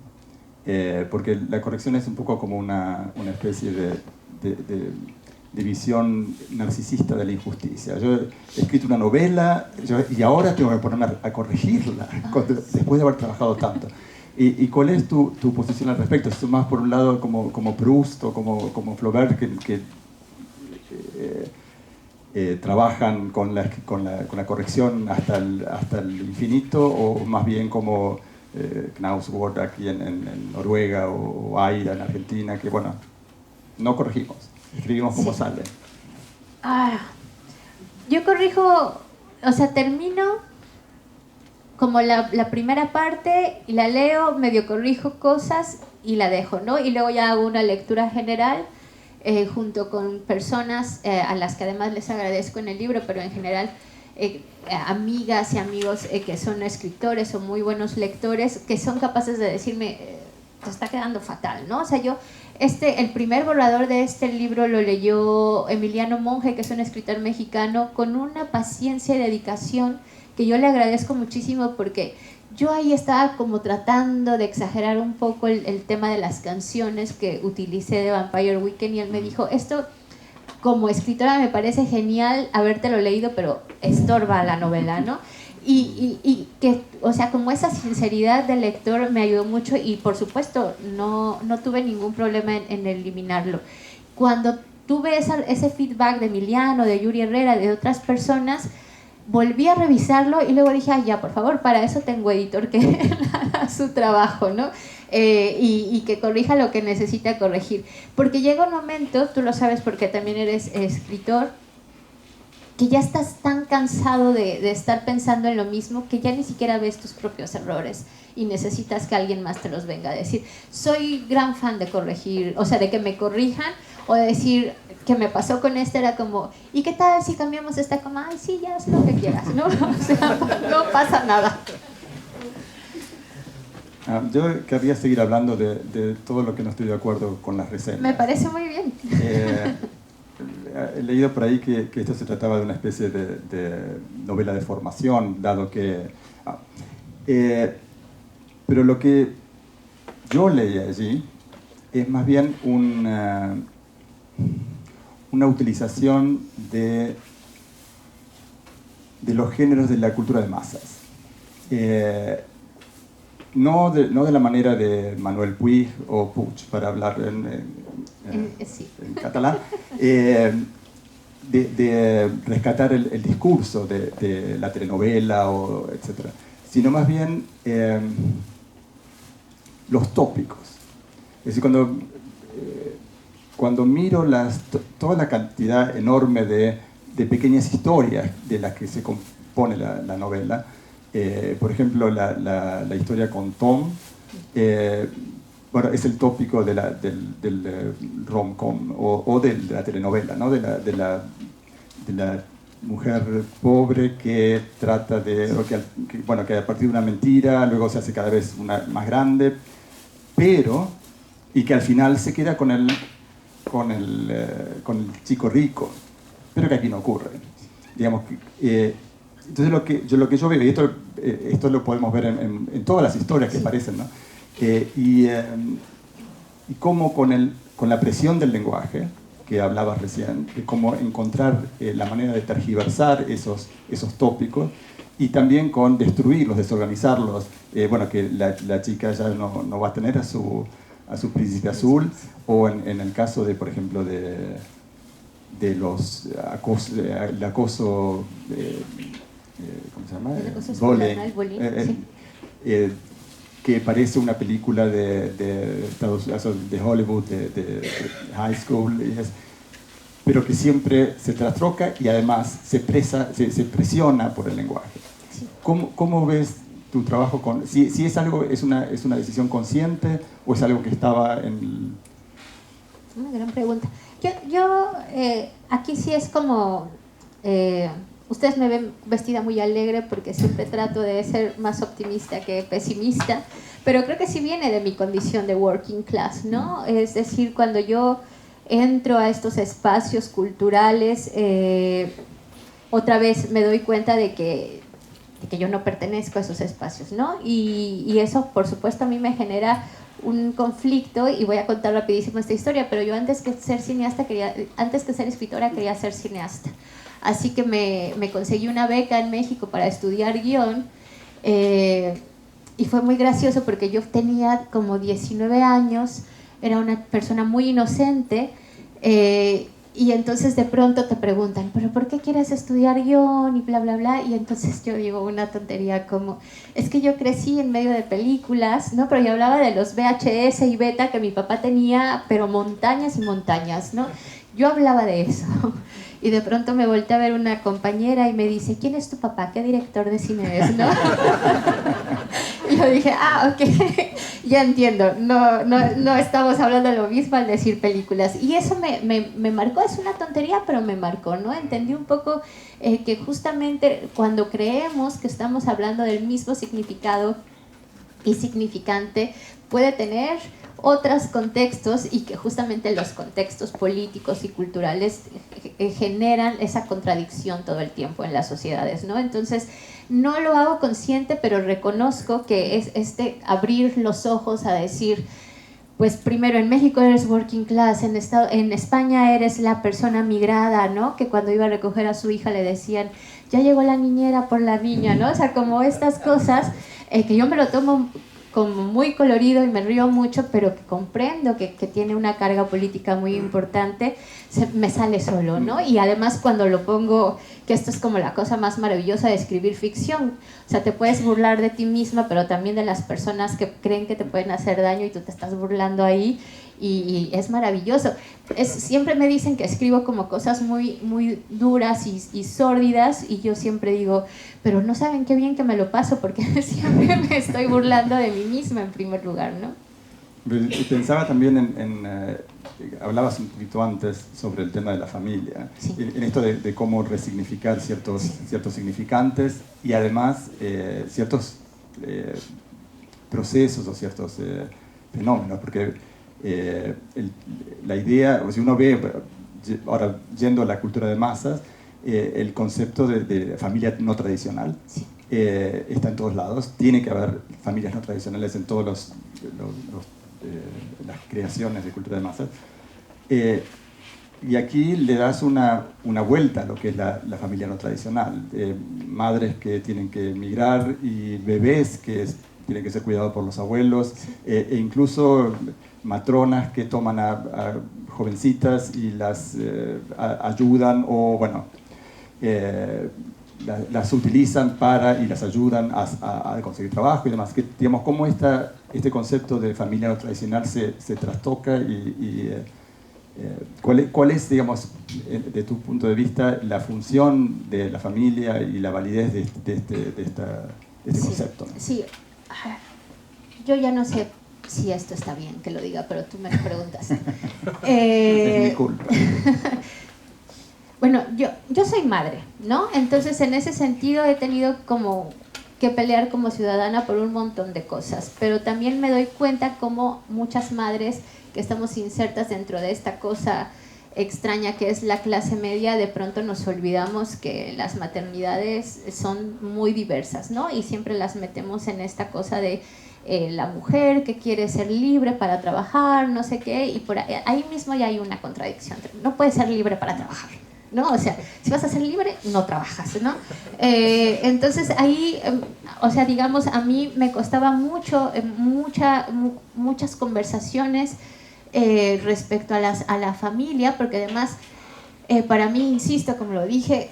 Porque la corrección es un poco como una especie de visión narcisista de la injusticia. Yo he escrito una novela y ahora tengo que ponerme a corregirla después de haber trabajado tanto. ¿Y cuál es tu posición al respecto? ¿Es más por un lado como Proust o como Flaubert, que trabajan con la corrección hasta el infinito, o más bien como Knausgård aquí en Noruega, o Aira en Argentina, que bueno, no corregimos, escribimos como sale? Yo corrijo, o sea, termino como la primera parte y la leo, medio corrijo cosas y la dejo, ¿no? Y luego ya hago una lectura general junto con personas a las que además les agradezco en el libro, pero en general amigas y amigos que son escritores o muy buenos lectores, que son capaces de decirme, te está quedando fatal, ¿no? O sea, el primer borrador de este libro lo leyó Emiliano Monge, que es un escritor mexicano, con una paciencia y dedicación que yo le agradezco muchísimo, porque yo ahí estaba como tratando de exagerar un poco el tema de las canciones que utilicé de Vampire Weekend, y él me dijo, esto como escritora me parece genial habértelo leído, pero estorba la novela, ¿no? Y que, o sea, como esa sinceridad del lector me ayudó mucho, y por supuesto no tuve ningún problema en eliminarlo. Cuando tuve ese feedback de Emiliano, de Yuri Herrera, de otras personas, volví a revisarlo y luego dije, ay, ya, por favor, para eso tengo editor que haga su trabajo, ¿no? Y que corrija lo que necesita corregir. Porque llega un momento, tú lo sabes porque también eres escritor, que ya estás tan cansado de estar pensando en lo mismo que ya ni siquiera ves tus propios errores y necesitas que alguien más te los venga a decir. Soy gran fan de corregir, o sea, de que me corrijan, o de decir que me pasó con esta, era como, ¿y qué tal si cambiamos esta coma? Ay, sí, ya haz lo que quieras, ¿no? O sea, no pasa nada. Yo querría seguir hablando de todo lo que no estoy de acuerdo con las reseñas. Me parece muy bien. He leído por ahí que esto se trataba de una especie de novela de formación, dado que... pero lo que yo leí allí es más bien una utilización de los géneros de la cultura de masas. No de la manera de Manuel Puig o Puig, para hablar en catalán, de rescatar el discurso de la telenovela, etc., sino más bien los tópicos. Es decir, cuando miro toda la cantidad enorme de pequeñas historias de las que se compone la novela, por ejemplo, la historia con Tom, bueno, es el tópico del rom-com o de la telenovela, ¿no? de la mujer pobre que trata de, que a partir de una mentira luego se hace cada vez más grande, y que al final se queda con el chico rico, pero que aquí no ocurre. Digamos, entonces lo que yo veo, y esto lo podemos ver en todas las historias que aparecen, ¿no? Y cómo con la presión del lenguaje, que hablabas recién, de cómo encontrar la manera de tergiversar esos tópicos, y también con destruirlos, desorganizarlos, que la chica ya no va a tener a su príncipe azul, o en el caso de, por ejemplo, de el acoso, ¿cómo se llama? El acoso escolar, bullying, sí. Que parece una película de Hollywood, de high school, pero que siempre se trastroca y además se presiona por el lenguaje. Sí. ¿Cómo ves tu trabajo con... Si es algo, es una decisión consciente o es algo que estaba en... Una gran pregunta. Yo aquí sí es como... ustedes me ven vestida muy alegre porque siempre trato de ser más optimista que pesimista, pero creo que sí viene de mi condición de working class, ¿no? Es decir, cuando yo entro a estos espacios culturales, otra vez me doy cuenta de que yo no pertenezco a esos espacios, ¿no? Y eso, por supuesto, a mí me genera un conflicto, y voy a contar rapidísimo esta historia, pero yo antes que ser escritora quería ser cineasta. Así que me conseguí una beca en México para estudiar guión, y fue muy gracioso porque yo tenía como 19 años, era una persona muy inocente, y entonces de pronto te preguntan, ¿pero por qué quieres estudiar guión? Y bla, bla, bla. Y entonces yo digo una tontería como, es que yo crecí en medio de películas, ¿no? Pero yo hablaba de los VHS y beta que mi papá tenía, pero montañas y montañas, ¿no? Yo hablaba de eso. Y de pronto me volteé a ver una compañera y me dice, ¿quién es tu papá? ¿Qué director de cine es? ¿No? Y yo dije, ok, ya entiendo, no estamos hablando de lo mismo al decir películas. Y eso me marcó, es una tontería, pero me marcó, ¿no? Entendí un poco que justamente cuando creemos que estamos hablando del mismo significado y significante, puede tener otros contextos y que justamente los contextos políticos y culturales generan esa contradicción todo el tiempo en las sociedades, ¿no? Entonces, no lo hago consciente, pero reconozco que es abrir los ojos a decir, pues primero en México eres working class, en España eres la persona migrada, ¿no? Que cuando iba a recoger a su hija le decían, ya llegó la niñera por la niña, ¿no? O sea, como estas cosas que yo me lo tomo como muy colorido y me río mucho, pero que comprendo que tiene una carga política muy importante, me sale solo, ¿no? Y además cuando lo pongo, que esto es como la cosa más maravillosa de escribir ficción, o sea, te puedes burlar de ti misma, pero también de las personas que creen que te pueden hacer daño y tú te estás burlando ahí, y es maravilloso. Siempre me dicen que escribo como cosas muy, muy duras y sórdidas, y yo siempre digo, pero no saben qué bien que me lo paso, porque siempre me estoy burlando de mí misma en primer lugar, ¿no? Pensaba también hablabas un poquito antes sobre el tema de la familia, sí. en esto de cómo resignificar ciertos significantes y además ciertos procesos o ciertos fenómenos, porque la idea, o si uno ve, ahora yendo a la cultura de masas, el concepto de familia no tradicional sí. Está en todos lados, tiene que haber familias no tradicionales en todos las creaciones de cultura de masas. Y aquí le das una vuelta a lo que es la familia no tradicional. Madres que tienen que emigrar y bebés que tienen que ser cuidados por los abuelos, e incluso matronas que toman a jovencitas y las ayudan o, bueno, las utilizan y las ayudan a conseguir trabajo y demás. Que, digamos, cómo este concepto de familia no tradicional se trastoca ¿cuál es, digamos, de tu punto de vista, la función de la familia y la validez de este concepto? Sí, yo ya no sé si esto está bien que lo diga, pero tú me lo preguntas. Es mi culpa. Bueno, yo soy madre, ¿no? Entonces, en ese sentido he tenido como que pelear como ciudadana por un montón de cosas, pero también me doy cuenta como muchas madres que estamos insertas dentro de esta cosa extraña que es la clase media, de pronto nos olvidamos que las maternidades son muy diversas, ¿no? Y siempre las metemos en esta cosa de la mujer que quiere ser libre para trabajar, no sé qué, y por ahí mismo ya hay una contradicción. No puedes ser libre para trabajar, ¿no? O sea, si vas a ser libre, no trabajas, ¿no? Entonces ahí, o sea, digamos, a mí me costaba mucho, muchas conversaciones respecto a la familia, porque además, para mí, insisto, como lo dije,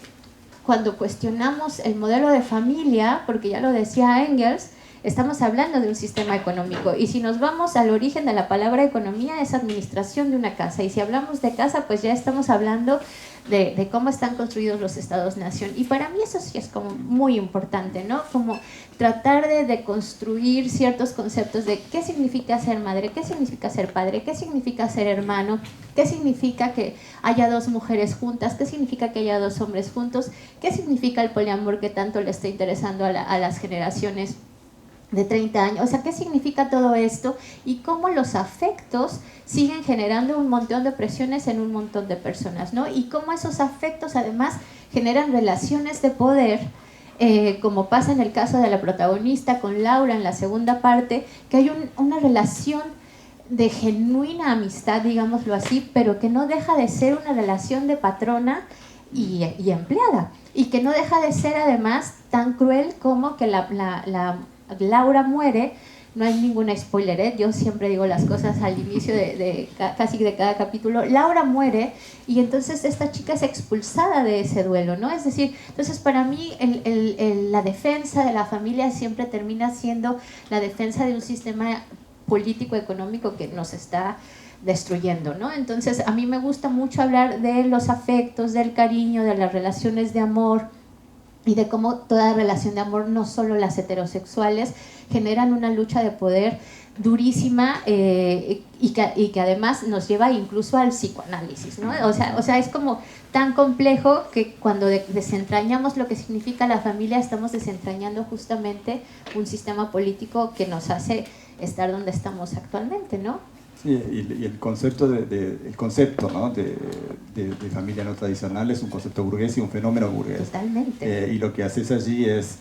cuando cuestionamos el modelo de familia, porque ya lo decía Engels, estamos hablando de un sistema económico, y si nos vamos al origen de la palabra economía es administración de una casa, y si hablamos de casa pues ya estamos hablando de cómo están construidos los estados-nación, y para mí eso sí es como muy importante, ¿no? Como tratar de construir ciertos conceptos de qué significa ser madre, qué significa ser padre, qué significa ser hermano, qué significa que haya dos mujeres juntas, qué significa que haya dos hombres juntos, qué significa el poliamor que tanto le está interesando a las generaciones de 30 años, o sea, ¿qué significa todo esto? Y cómo los afectos siguen generando un montón de presiones en un montón de personas, ¿no? Y cómo esos afectos además generan relaciones de poder, como pasa en el caso de la protagonista con Laura en la segunda parte, que hay una relación de genuina amistad, digámoslo así, pero que no deja de ser una relación de patrona y empleada, y que no deja de ser además tan cruel como que Laura muere. No hay ninguna spoiler, yo siempre digo las cosas al inicio casi de cada capítulo. Laura muere y entonces esta chica es expulsada de ese duelo, ¿no? Es decir, entonces para mí la defensa de la familia siempre termina siendo la defensa de un sistema político-económico que nos está destruyendo, ¿no? Entonces a mí me gusta mucho hablar de los afectos, del cariño, de las relaciones de amor, y de cómo toda relación de amor, no solo las heterosexuales, generan una lucha de poder durísima, y que además nos lleva incluso al psicoanálisis, ¿no? O sea, es como tan complejo que cuando desentrañamos lo que significa la familia, estamos desentrañando justamente un sistema político que nos hace estar donde estamos actualmente, ¿no? Sí, y el concepto, el concepto, ¿no? de familia no tradicional es un concepto burgués y un fenómeno burgués. Totalmente. Y lo que haces allí es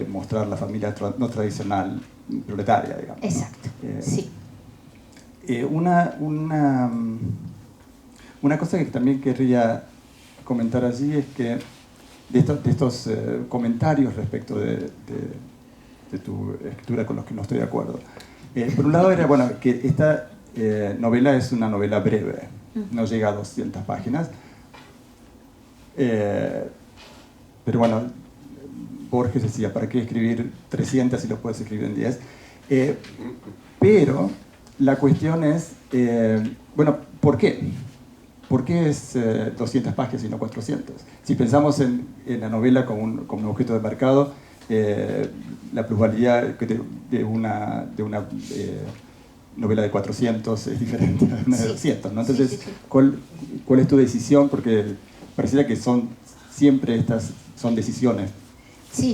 mostrar la familia no tradicional, proletaria, digamos. Exacto, ¿No? sí. Una cosa que también querría comentar allí es que de estos comentarios respecto de tu escritura con los que no estoy de acuerdo. Por un lado era, bueno, que esta novela es una novela breve, no llega a 200 páginas, pero bueno, Borges decía, ¿para qué escribir 300 si lo puedes escribir en 10? Pero la cuestión es, bueno, ¿por qué? ¿Por qué es 200 páginas y no 400? Si pensamos en la novela como un objeto de mercado, la plusvalía de una novela de 400 es diferente a una de 200, ¿no? Entonces, Sí. ¿cuál es tu decisión? Porque pareciera que siempre estas son decisiones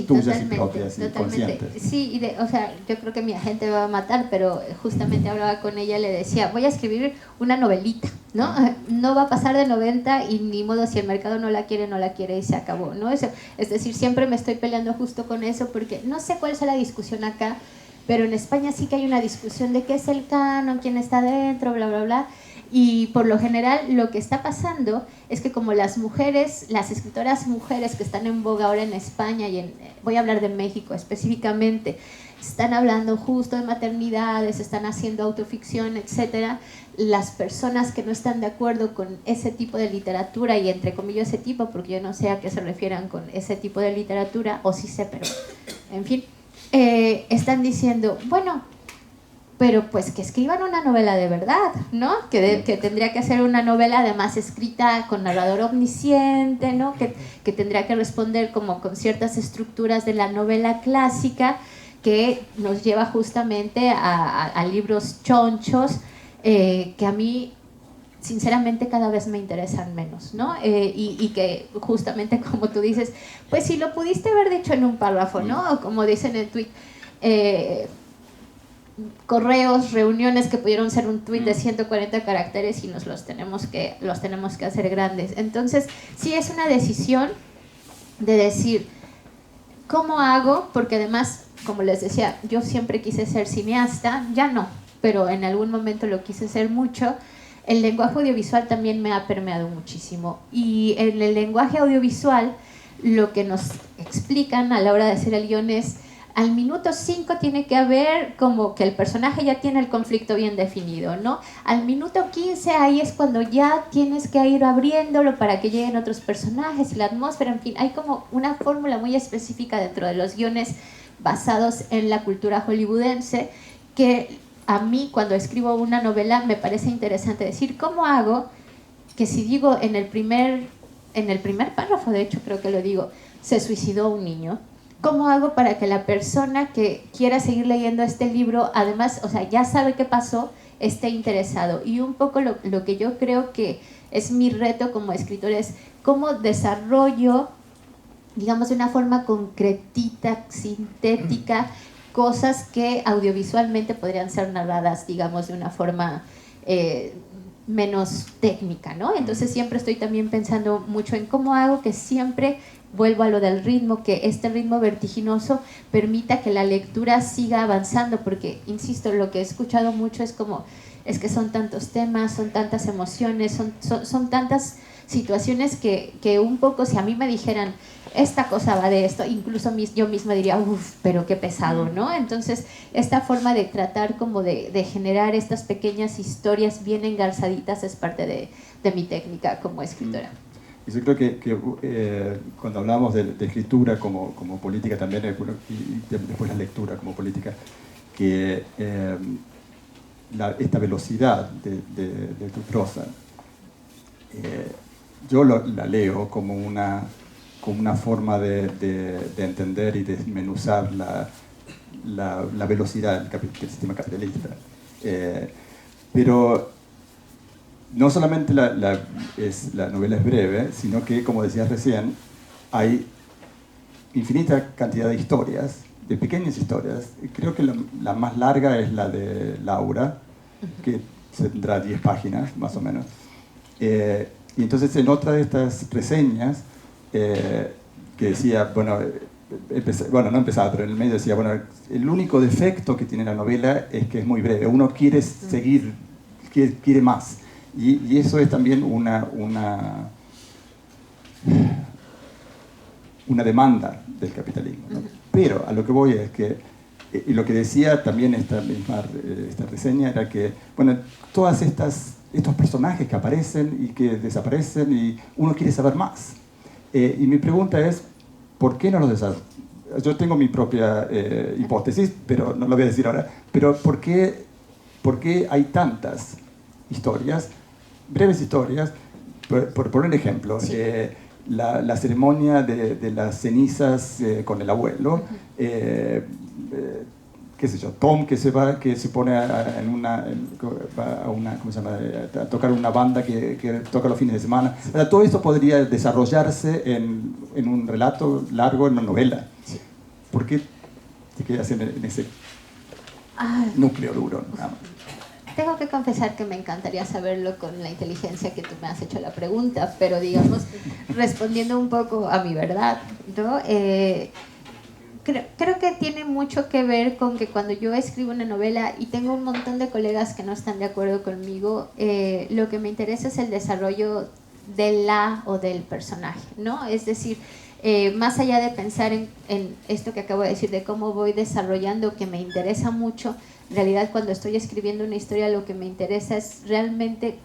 tuyas y propias y conscientes. Sí, o sea, yo creo que mi agente me va a matar, pero justamente hablaba con ella y le decía, voy a escribir una novelita, ¿no? No va a pasar de 90 y ni modo, si el mercado no la quiere y se acabó, ¿no? Es decir, siempre me estoy peleando justo con eso porque no sé cuál es la discusión acá, pero en España sí que hay una discusión de qué es el canon, quién está dentro, bla, bla, bla. Y por lo general lo que está pasando es que como las mujeres, las escritoras mujeres que están en boga ahora en España y voy a hablar de México específicamente, están hablando justo de maternidades, están haciendo autoficción, etcétera, las personas que no están de acuerdo con ese tipo de literatura, y entre comillas ese tipo, porque yo no sé a qué se refieran con ese tipo de literatura, o sí sé, pero en fin, están diciendo, bueno, pero pues que escriban una novela de verdad, ¿no? Que tendría que ser una novela además escrita con narrador omnisciente, ¿no? Que tendría que responder como con ciertas estructuras de la novela clásica, que nos lleva justamente a libros chonchos, que a mí sinceramente cada vez me interesan menos, ¿no? Y que justamente como tú dices, pues si lo pudiste haber dicho en un párrafo, ¿no? O como dicen en tweet, correos, reuniones que pudieron ser un tweet de 140 caracteres y los tenemos que hacer grandes. Entonces, sí es una decisión de decir, ¿cómo hago? Porque además, como les decía, yo siempre quise ser cineasta, ya no, pero en algún momento lo quise ser mucho. El lenguaje audiovisual también me ha permeado muchísimo. Y en el lenguaje audiovisual, lo que nos explican a la hora de hacer el guión es, al minuto 5 tiene que haber como que el personaje ya tiene el conflicto bien definido, ¿no? Al minuto 15 ahí es cuando ya tienes que ir abriéndolo para que lleguen otros personajes y la atmósfera, en fin, hay como una fórmula muy específica dentro de los guiones basados en la cultura hollywoodense, que a mí cuando escribo una novela me parece interesante decir, ¿cómo hago que si digo en el primer párrafo, de hecho creo que lo digo, se suicidó un niño? ¿Cómo hago para que la persona que quiera seguir leyendo este libro, además, o sea, ya sabe qué pasó, esté interesado? Y un poco lo que yo creo que es mi reto como escritor es cómo desarrollo, digamos, de una forma concretita, sintética, cosas que audiovisualmente podrían ser narradas, digamos, de una forma menos técnica, ¿no? Entonces siempre estoy también pensando mucho en cómo hago que siempre, vuelvo a lo del ritmo, que este ritmo vertiginoso permita que la lectura siga avanzando, porque, insisto, lo que he escuchado mucho es como, es que son tantos temas, son tantas emociones, son tantas situaciones que un poco, si a mí me dijeran, esta cosa va de esto, incluso yo misma diría, uff, pero qué pesado, ¿no? Entonces, esta forma de tratar como de generar estas pequeñas historias bien engarzaditas es parte de mi técnica como escritora. Y yo creo que cuando hablamos de escritura como política también, y después la lectura como política, que esta velocidad de tu prosa, yo la leo como una forma de entender y desmenuzar la velocidad del sistema capitalista. Pero no solamente la novela es breve, sino que, como decías recién, hay infinita cantidad de historias, de pequeñas historias. Creo que la más larga es la de Laura, que tendrá 10 páginas, más o menos. Y entonces en otra de estas reseñas, que decía, bueno, no empezaba, pero en el medio decía, bueno, el único defecto que tiene la novela es que es muy breve. Uno quiere seguir, quiere más. Y eso es también una demanda del capitalismo, ¿no? Pero a lo que voy es que, y lo que decía también esta reseña era que, bueno, todas estos personajes que aparecen y que desaparecen y uno quiere saber más. Y mi pregunta es, ¿por qué no los desarrollan? Yo tengo mi propia hipótesis, pero no lo voy a decir ahora. Pero ¿por qué hay tantas historias, breves historias? Por poner un ejemplo, Sí. La ceremonia de las cenizas con el abuelo, qué sé yo, Tom que se pone va a una, ¿cómo se llama? A tocar una banda que toca los fines de semana. O sea, todo esto podría desarrollarse en un relato largo, en una novela. Sí. ¿Por qué te quedas en ese núcleo duro? Nada más? Tengo que confesar que me encantaría saberlo con la inteligencia que tú me has hecho la pregunta, pero digamos, respondiendo un poco a mi verdad, ¿no? Creo que tiene mucho que ver con que cuando yo escribo una novela, y tengo un montón de colegas que no están de acuerdo conmigo, lo que me interesa es el desarrollo de la o del personaje, ¿no? Es decir, más allá de pensar en esto que acabo de decir, de cómo voy desarrollando, que me interesa mucho, en realidad cuando estoy escribiendo una historia lo que me interesa es realmente,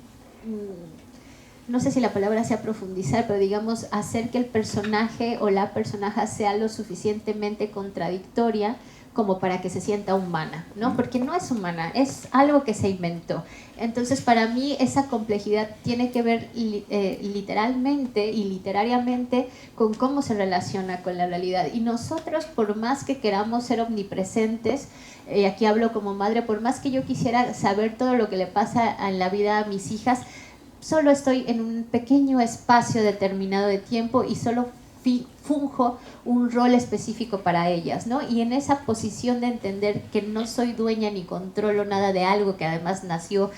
no sé si la palabra sea profundizar, pero digamos hacer que el personaje o la personaje sea lo suficientemente contradictoria como para que se sienta humana, ¿no? Porque no es humana, es algo que se inventó. Entonces, para mí, esa complejidad tiene que ver literalmente y literariamente con cómo se relaciona con la realidad. Y nosotros, por más que queramos ser omnipresentes, aquí hablo como madre, por más que yo quisiera saber todo lo que le pasa en la vida a mis hijas, solo estoy en un pequeño espacio determinado de tiempo y solo funjo un rol específico para ellas, ¿no? Y en esa posición de entender que no soy dueña ni controlo nada de algo que además nació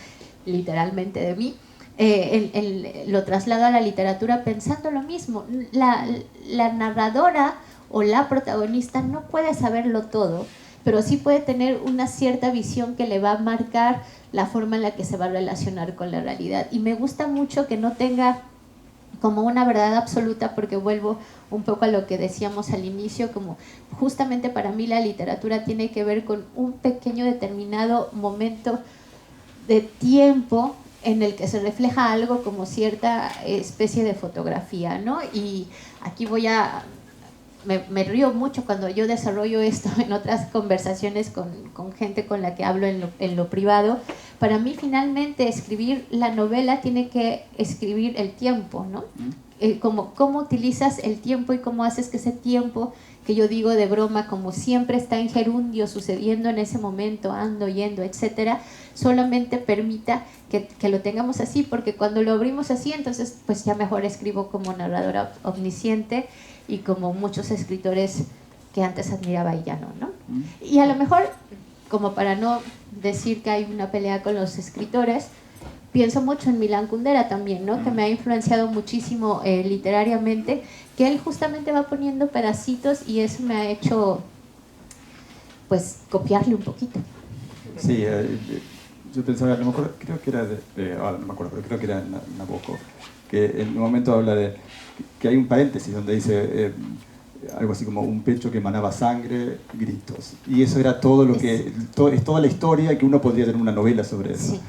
literalmente de mí, lo traslado a la literatura pensando lo mismo. La narradora o la protagonista no puede saberlo todo, pero sí puede tener una cierta visión que le va a marcar la forma en la que se va a relacionar con la realidad. Y me gusta mucho que no tenga como una verdad absoluta, porque vuelvo un poco a lo que decíamos al inicio, como justamente para mí la literatura tiene que ver con un pequeño determinado momento de tiempo en el que se refleja algo como cierta especie de fotografía, ¿no? Y aquí me río mucho cuando yo desarrollo esto en otras conversaciones con gente con la que hablo en lo privado. Para mí, finalmente, escribir la novela tiene que escribir el tiempo, ¿no? Cómo utilizas el tiempo y cómo haces que ese tiempo, que yo digo de broma, como siempre está en gerundio, sucediendo en ese momento, ando, yendo, etcétera, solamente permita que lo tengamos así, porque cuando lo abrimos así, entonces pues ya mejor escribo como narradora omnisciente y como muchos escritores que antes admiraba y ya no. Y a lo mejor, como para no decir que hay una pelea con los escritores, pienso mucho en Milan Kundera también, ¿no? Que me ha influenciado muchísimo literariamente, que él justamente va poniendo pedacitos y eso me ha hecho, pues, copiarle un poquito. Sí, yo pensaba, a lo mejor, creo que era ahora no me acuerdo, pero creo que era Nabokov, que en un momento habla de que hay un paréntesis donde dice algo así como un pecho que emanaba sangre, gritos. Y eso era todo lo que, es toda la historia que uno podría tener una novela sobre eso. Sí.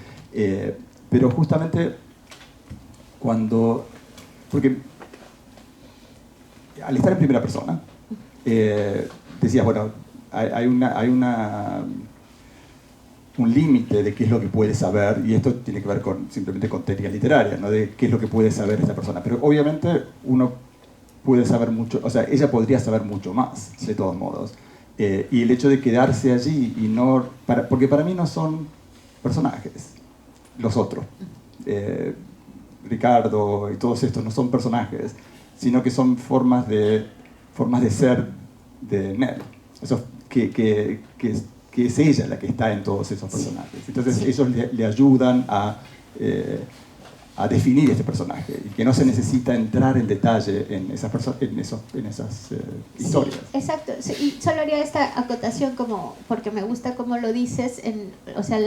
Pero justamente porque al estar en primera persona, decías, bueno, hay un límite de qué es lo que puede saber, y esto tiene que ver simplemente con técnica literaria, ¿no? De qué es lo que puede saber esta persona. Pero obviamente uno puede saber mucho, o sea, ella podría saber mucho más, de todos modos. Y el hecho de quedarse allí y no... porque para mí no son personajes, los otros. Ricardo y todos estos no son personajes, sino que son formas de ser de Nell. Eso que que es ella la que está en todos esos personajes. Entonces ellos le ayudan a definir este personaje y que no se necesita entrar en detalle en esas historias. Sí, exacto. Sí, y solo haría esta acotación porque me gusta cómo lo dices. O sea,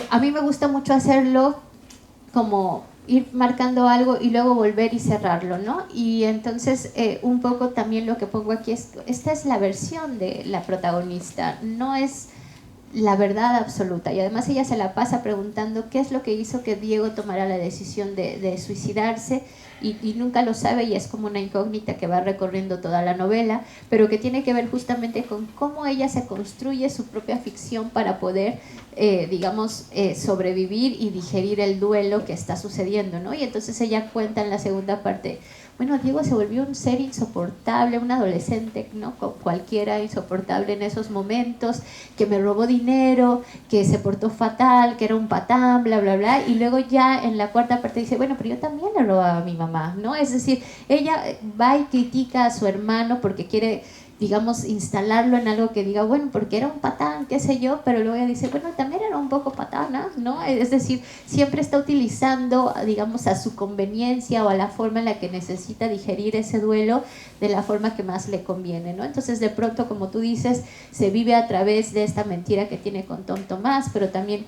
a mí me gusta mucho hacerlo como ir marcando algo y luego volver y cerrarlo, ¿no? Y entonces un poco también lo que pongo aquí es, esta es la versión de la protagonista, no es la verdad absoluta, y además ella se la pasa preguntando qué es lo que hizo que Diego tomara la decisión de suicidarse, y nunca lo sabe, y es como una incógnita que va recorriendo toda la novela, pero que tiene que ver justamente con cómo ella se construye su propia ficción para poder sobrevivir y digerir el duelo que está sucediendo, ¿no? Y entonces ella cuenta en la segunda parte, bueno, Diego se volvió un ser insoportable, un adolescente, ¿no? Cualquiera insoportable en esos momentos, que me robó dinero, que se portó fatal, que era un patán, bla, bla, bla. Y luego ya en la cuarta parte dice, bueno, pero yo también le robaba a mi mamá, ¿no? Es decir, ella va y critica a su hermano porque quiere, digamos, instalarlo en algo que diga, bueno, porque era un patán, qué sé yo, pero luego ella dice, bueno, también era un poco patana, ¿no? Es decir, siempre está utilizando, digamos, a su conveniencia o a la forma en la que necesita digerir ese duelo de la forma que más le conviene, ¿no? Entonces, de pronto, como tú dices, se vive a través de esta mentira que tiene con Tom Tomás, pero también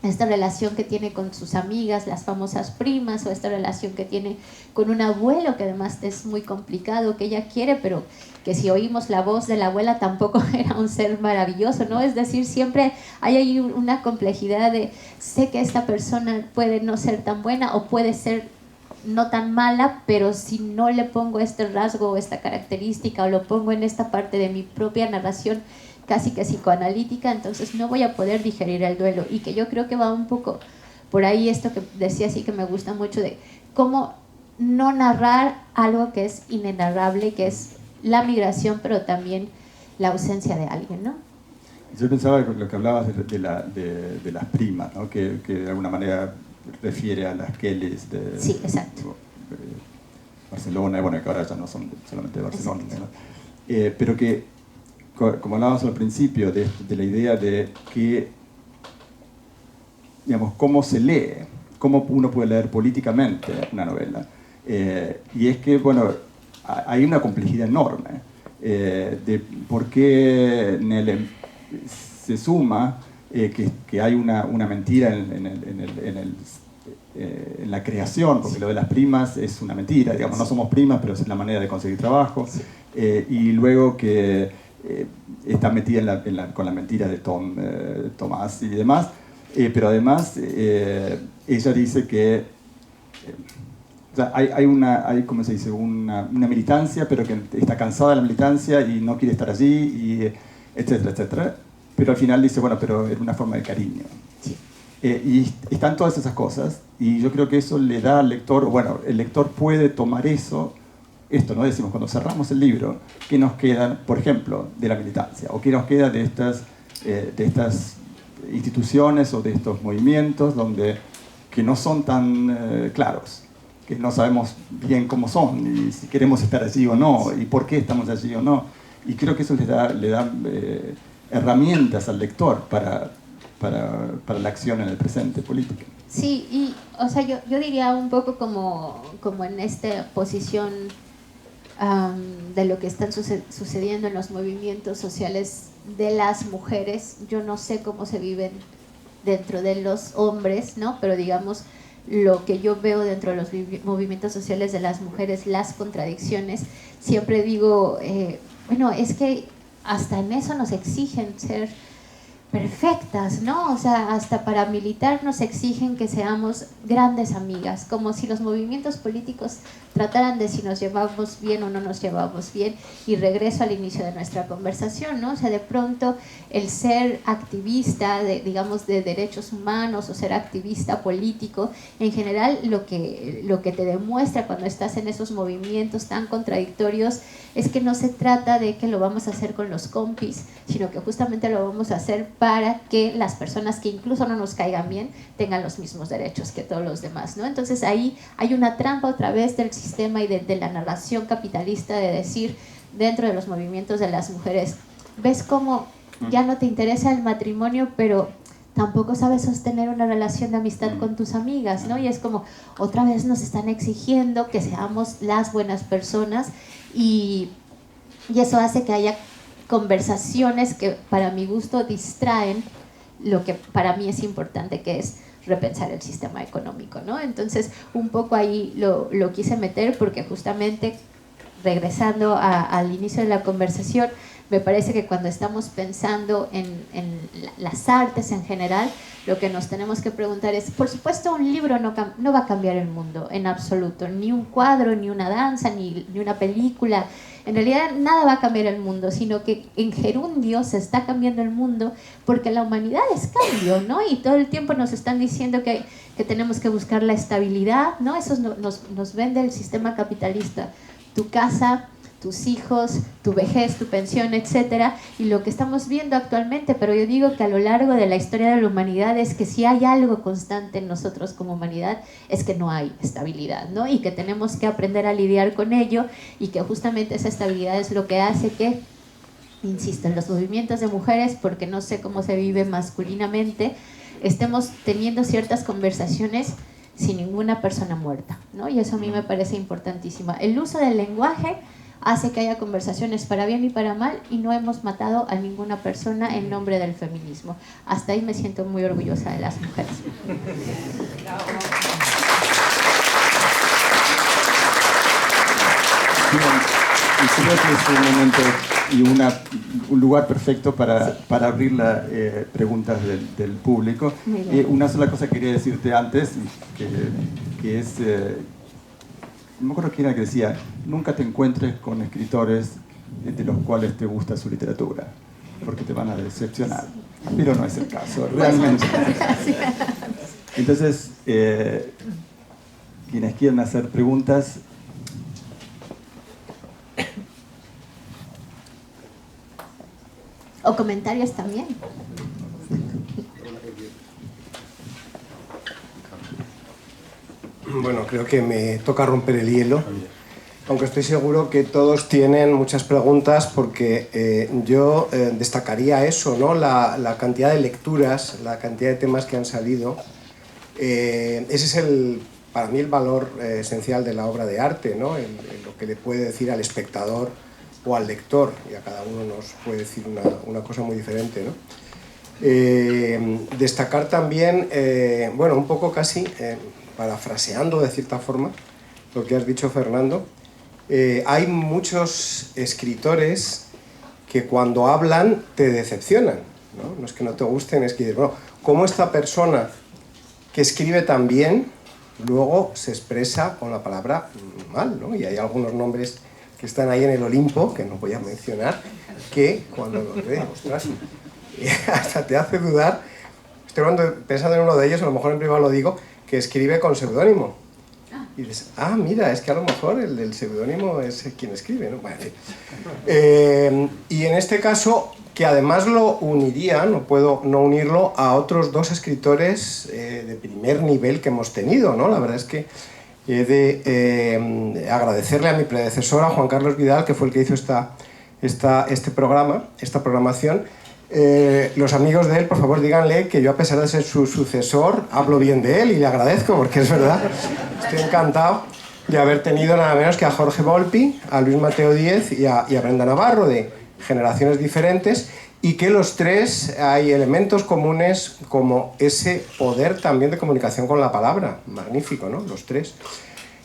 esta relación que tiene con sus amigas, las famosas primas, o esta relación que tiene con un abuelo, que además es muy complicado, que ella quiere, pero que si oímos la voz de la abuela tampoco era un ser maravilloso, ¿no? Es decir, siempre hay ahí una complejidad de, sé que esta persona puede no ser tan buena o puede ser no tan mala, pero si no le pongo este rasgo o esta característica o lo pongo en esta parte de mi propia narración casi que psicoanalítica, entonces no voy a poder digerir el duelo. Y que yo creo que va un poco por ahí esto que decía, así que me gusta mucho, de cómo no narrar algo que es inenarrable, que es la migración, pero también la ausencia de alguien, ¿no? Yo pensaba que lo que hablabas de las primas, ¿no? que de alguna manera refiere a las Kellys de, sí, exacto, de Barcelona, bueno, que ahora ya no son solamente de Barcelona, ¿no? Pero que, como hablábamos al principio, de la idea de que, digamos, cómo se lee, cómo uno puede leer políticamente una novela. Y es que, bueno, hay una complejidad enorme de por qué se suma que hay una mentira en la creación, porque lo de las primas es una mentira, digamos, no somos primas, pero es la manera de conseguir trabajo. Y luego que está metida con la mentira de Tomás y demás, pero además ella dice que o sea, hay ¿cómo se dice? Una militancia, pero que está cansada de la militancia y no quiere estar allí, y etcétera, etcétera. Pero al final dice, bueno, pero es una forma de cariño. sí. Y están todas esas cosas, y yo creo que eso le da al lector, bueno, el lector puede tomar esto, ¿no? Decimos, cuando cerramos el libro, ¿qué nos queda, por ejemplo, de la militancia? ¿O qué nos queda de estas instituciones o de estos movimientos que no son tan claros, que no sabemos bien cómo son, y si queremos estar allí o no, y por qué estamos allí o no? Y creo que eso le da herramientas al lector para la acción en el presente político. Sí, y o sea, yo diría un poco como en esta posición de lo que están sucediendo en los movimientos sociales de las mujeres. Yo no sé cómo se viven dentro de los hombres, ¿no? Pero digamos, lo que yo veo dentro de los movimientos sociales de las mujeres, las contradicciones, siempre digo, bueno, es que hasta en eso nos exigen ser perfectas, ¿no? O sea, hasta para militar nos exigen que seamos grandes amigas, como si los movimientos políticos trataran de si nos llevamos bien o no nos llevamos bien. Y regreso al inicio de nuestra conversación, ¿no? O sea, de pronto el ser activista, digamos, de derechos humanos, o ser activista político, en general lo que te demuestra cuando estás en esos movimientos tan contradictorios es que no se trata de que lo vamos a hacer con los compis, sino que justamente lo vamos a hacer para que las personas que incluso no nos caigan bien tengan los mismos derechos que todos los demás, ¿no? Entonces ahí hay una trampa otra vez del sistema y de la narración capitalista, de decir, dentro de los movimientos de las mujeres, ves cómo ya no te interesa el matrimonio, pero tampoco sabes sostener una relación de amistad con tus amigas, ¿no? Y es como, otra vez nos están exigiendo que seamos las buenas personas y eso hace que haya conversaciones que para mi gusto distraen lo que para mí es importante, que es repensar el sistema económico, ¿no? Entonces, un poco ahí lo quise meter porque justamente, regresando al inicio de la conversación, me parece que cuando estamos pensando en las artes en general, lo que nos tenemos que preguntar es, por supuesto, un libro no va a cambiar el mundo en absoluto, ni un cuadro, ni una danza, ni una película. En realidad nada va a cambiar el mundo, sino que en gerundio se está cambiando el mundo porque la humanidad es cambio, ¿no? Y todo el tiempo nos están diciendo que tenemos que buscar la estabilidad, ¿no? Eso nos vende el sistema capitalista. Tu casa, tus hijos, tu vejez, tu pensión, etcétera, y lo que estamos viendo actualmente, pero yo digo que a lo largo de la historia de la humanidad es que si hay algo constante en nosotros como humanidad es que no hay estabilidad, ¿no? Y que tenemos que aprender a lidiar con ello y que justamente esa estabilidad es lo que hace que, insisto, en los movimientos de mujeres, porque no sé cómo se vive masculinamente, estemos teniendo ciertas conversaciones sin ninguna persona muerta, ¿no? Y eso a mí me parece importantísimo. El uso del lenguaje hace que haya conversaciones para bien y para mal y no hemos matado a ninguna persona en nombre del feminismo. Hasta ahí me siento muy orgullosa de las mujeres. Y creo que es un momento y un lugar perfecto para abrir las preguntas del público. Una sola cosa quería decirte antes, que es... no me acuerdo quién era que decía, nunca te encuentres con escritores de los cuales te gusta su literatura, porque te van a decepcionar. Pero no es el caso, realmente. Entonces, quienes quieran hacer preguntas... O comentarios también. Bueno, creo que me toca romper el hielo, aunque estoy seguro que todos tienen muchas preguntas porque yo destacaría eso, ¿no? La cantidad de lecturas, la cantidad de temas que han salido. Ese es para mí el valor esencial de la obra de arte, ¿no? Lo que le puede decir al espectador o al lector, y a cada uno nos puede decir una cosa muy diferente, ¿no? Destacar también, bueno, un poco casi... parafraseando de cierta forma lo que has dicho, Fernando, hay muchos escritores que cuando hablan te decepcionan, ¿no? No es que no te gusten, es que dices, bueno, ¿cómo esta persona que escribe tan bien luego se expresa con la palabra mal, ¿no? Y hay algunos nombres que están ahí en el Olimpo, que no voy a mencionar, que cuando los lees, ostras, hasta te hace dudar. Estoy pensando en uno de ellos, a lo mejor en privado lo digo, que escribe con seudónimo. Y dices, mira, es que a lo mejor el del seudónimo es quien escribe, ¿no? Bueno, en fin. Y en este caso, que además lo uniría, no puedo no unirlo, a otros dos escritores de primer nivel que hemos tenido, ¿no? La verdad es que he de agradecerle a mi predecesor, a Juan Carlos Vidal, que fue el que hizo este programa, esta programación. Los amigos de él, por favor, díganle que yo, a pesar de ser su sucesor, hablo bien de él y le agradezco, porque es verdad. Estoy encantado de haber tenido nada menos que a Jorge Volpi, a Luis Mateo Díez y a Brenda Navarro, de generaciones diferentes, y que los tres hay elementos comunes como ese poder también de comunicación con la palabra. Magnífico, ¿no? Los tres.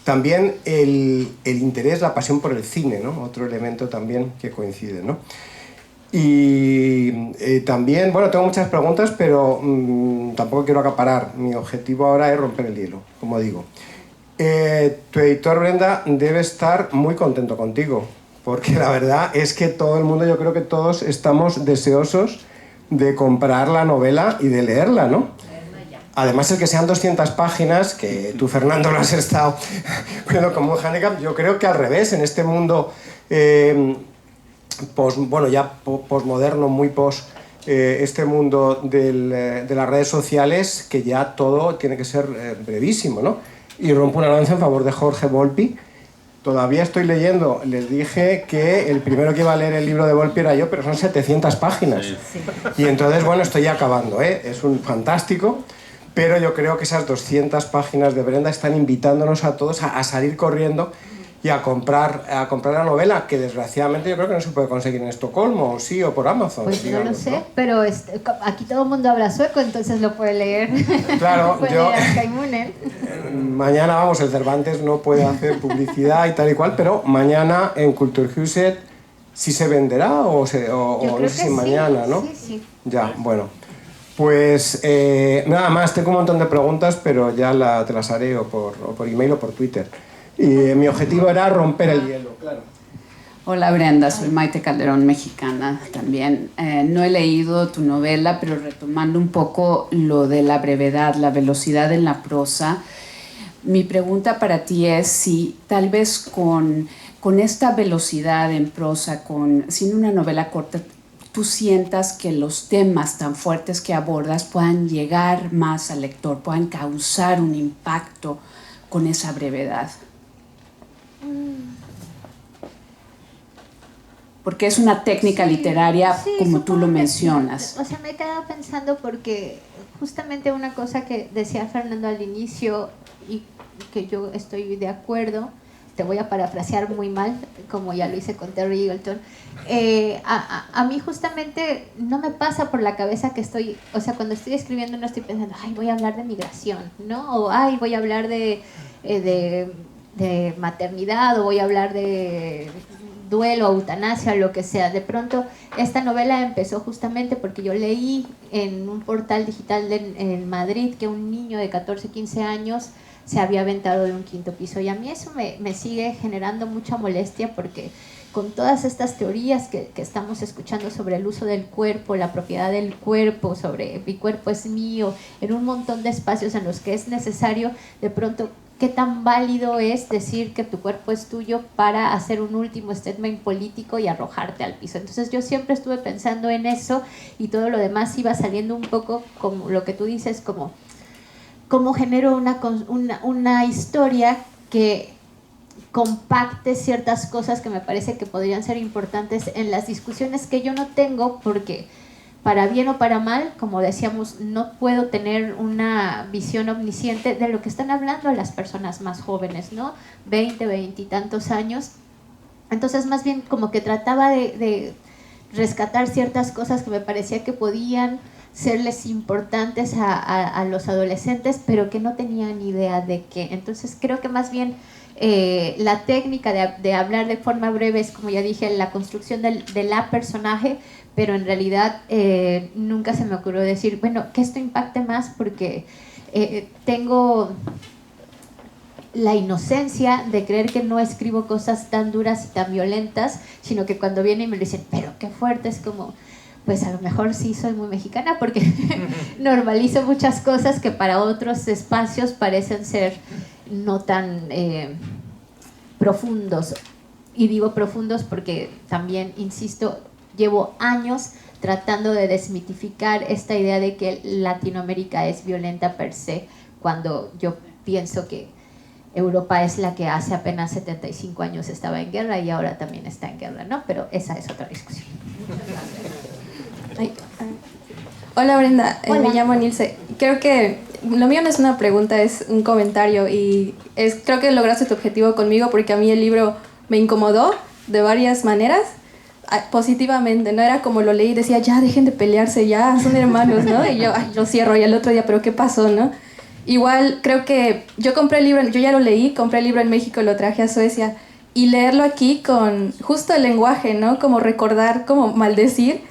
También el interés, la pasión por el cine, ¿no? Otro elemento también que coincide, ¿no? Y también, bueno, tengo muchas preguntas, pero tampoco quiero acaparar. Mi objetivo ahora es romper el hielo, como digo. Tu editor, Brenda, debe estar muy contento contigo, porque la verdad es que todo el mundo, yo creo que todos estamos deseosos de comprar la novela y de leerla, ¿no? Además, el que sean 200 páginas, que tú, Fernando, lo has estado poniendo como un hándicap, yo creo que al revés, en este mundo... posmoderno, muy este mundo de las redes sociales, que ya todo tiene que ser brevísimo, ¿no? Y rompo una lanza en favor de Jorge Volpi, Todavía estoy leyendo. Les dije que el primero que iba a leer el libro de Volpi era yo, pero son 700 páginas. Sí. Y entonces, bueno, estoy acabando, ¿eh? Es un fantástico, pero yo creo que esas 200 páginas de Brenda están invitándonos a todos a salir corriendo y a comprar la novela, que desgraciadamente yo creo que no se puede conseguir en Estocolmo, o sí, o por Amazon. Pues digamos, no lo sé, ¿no? pero aquí todo el mundo habla sueco, entonces lo puede leer. Claro, puede yo... leer Kaimunen. Mañana, vamos, el Cervantes no puede hacer publicidad y tal y cual, pero mañana en Kulturhuset sí se venderá o no sé si mañana, ¿no? Sí. Ya, bueno. Pues nada más, tengo un montón de preguntas, pero ya te las haré o por email o por Twitter. Y mi objetivo era romper el hielo, claro. Hola Brenda, soy Maite Calderón, mexicana también. No he leído tu novela, pero retomando un poco lo de la brevedad, la velocidad en la prosa, mi pregunta para ti es si tal vez con esta velocidad en prosa, sin una novela corta, tú sientas que los temas tan fuertes que abordas puedan llegar más al lector, puedan causar un impacto con esa brevedad. Porque es una técnica literaria, como tú lo mencionas. Sí. O sea, me he quedado pensando porque justamente una cosa que decía Fernando al inicio y que yo estoy de acuerdo, te voy a parafrasear muy mal, como ya lo hice con Terry Eagleton, a mí justamente no me pasa por la cabeza que o sea, cuando estoy escribiendo no estoy pensando, ay, voy a hablar de migración, ¿no? O, ay, voy a hablar de maternidad, o voy a hablar de duelo, eutanasia, lo que sea. De pronto, esta novela empezó justamente porque yo leí en un portal digital en Madrid que un niño de 14, 15 años se había aventado de un 5º piso, y a mí eso me sigue generando mucha molestia porque con todas estas teorías que estamos escuchando sobre el uso del cuerpo, la propiedad del cuerpo, sobre mi cuerpo es mío, en un montón de espacios en los que es necesario, de pronto, ¿qué tan válido es decir que tu cuerpo es tuyo para hacer un último statement político y arrojarte al piso? Entonces yo siempre estuve pensando en eso, y todo lo demás iba saliendo un poco como lo que tú dices, como genero una historia que compacte ciertas cosas que me parece que podrían ser importantes en las discusiones que yo no tengo, porque para bien o para mal, como decíamos, no puedo tener una visión omnisciente de lo que están hablando las personas más jóvenes, ¿no? 20 y tantos años. Entonces, más bien como que trataba de rescatar ciertas cosas que me parecía que podían serles importantes a los adolescentes, pero que no tenían idea de qué. Entonces, creo que más bien la técnica de hablar de forma breve es, como ya dije, la construcción de la personaje, pero en realidad nunca se me ocurrió decir, bueno, que esto impacte más, porque tengo la inocencia de creer que no escribo cosas tan duras y tan violentas, sino que cuando vienen y me dicen, pero qué fuerte, es como, pues a lo mejor sí soy muy mexicana, porque normalizo muchas cosas que para otros espacios parecen ser no tan profundos. Y digo profundos porque también, insisto, llevo años tratando de desmitificar esta idea de que Latinoamérica es violenta per se, cuando yo pienso que Europa es la que hace apenas 75 años estaba en guerra y ahora también está en guerra, ¿no? Pero esa es otra discusión. Ay. Hola Brenda, Hola. Me llamo Nilce. Creo que lo mío no es una pregunta, es un comentario, y creo que lograste tu objetivo conmigo, porque a mí el libro me incomodó de varias maneras, positivamente, ¿no? Era como lo leí y decía, ya dejen de pelearse, ya son hermanos, ¿no? Y yo, lo cierro, y al otro día, pero ¿qué pasó, no? Igual creo que yo compré el libro, yo ya lo leí, compré el libro en México, lo traje a Suecia, y leerlo aquí con justo el lenguaje, ¿no? Como recordar, como maldecir,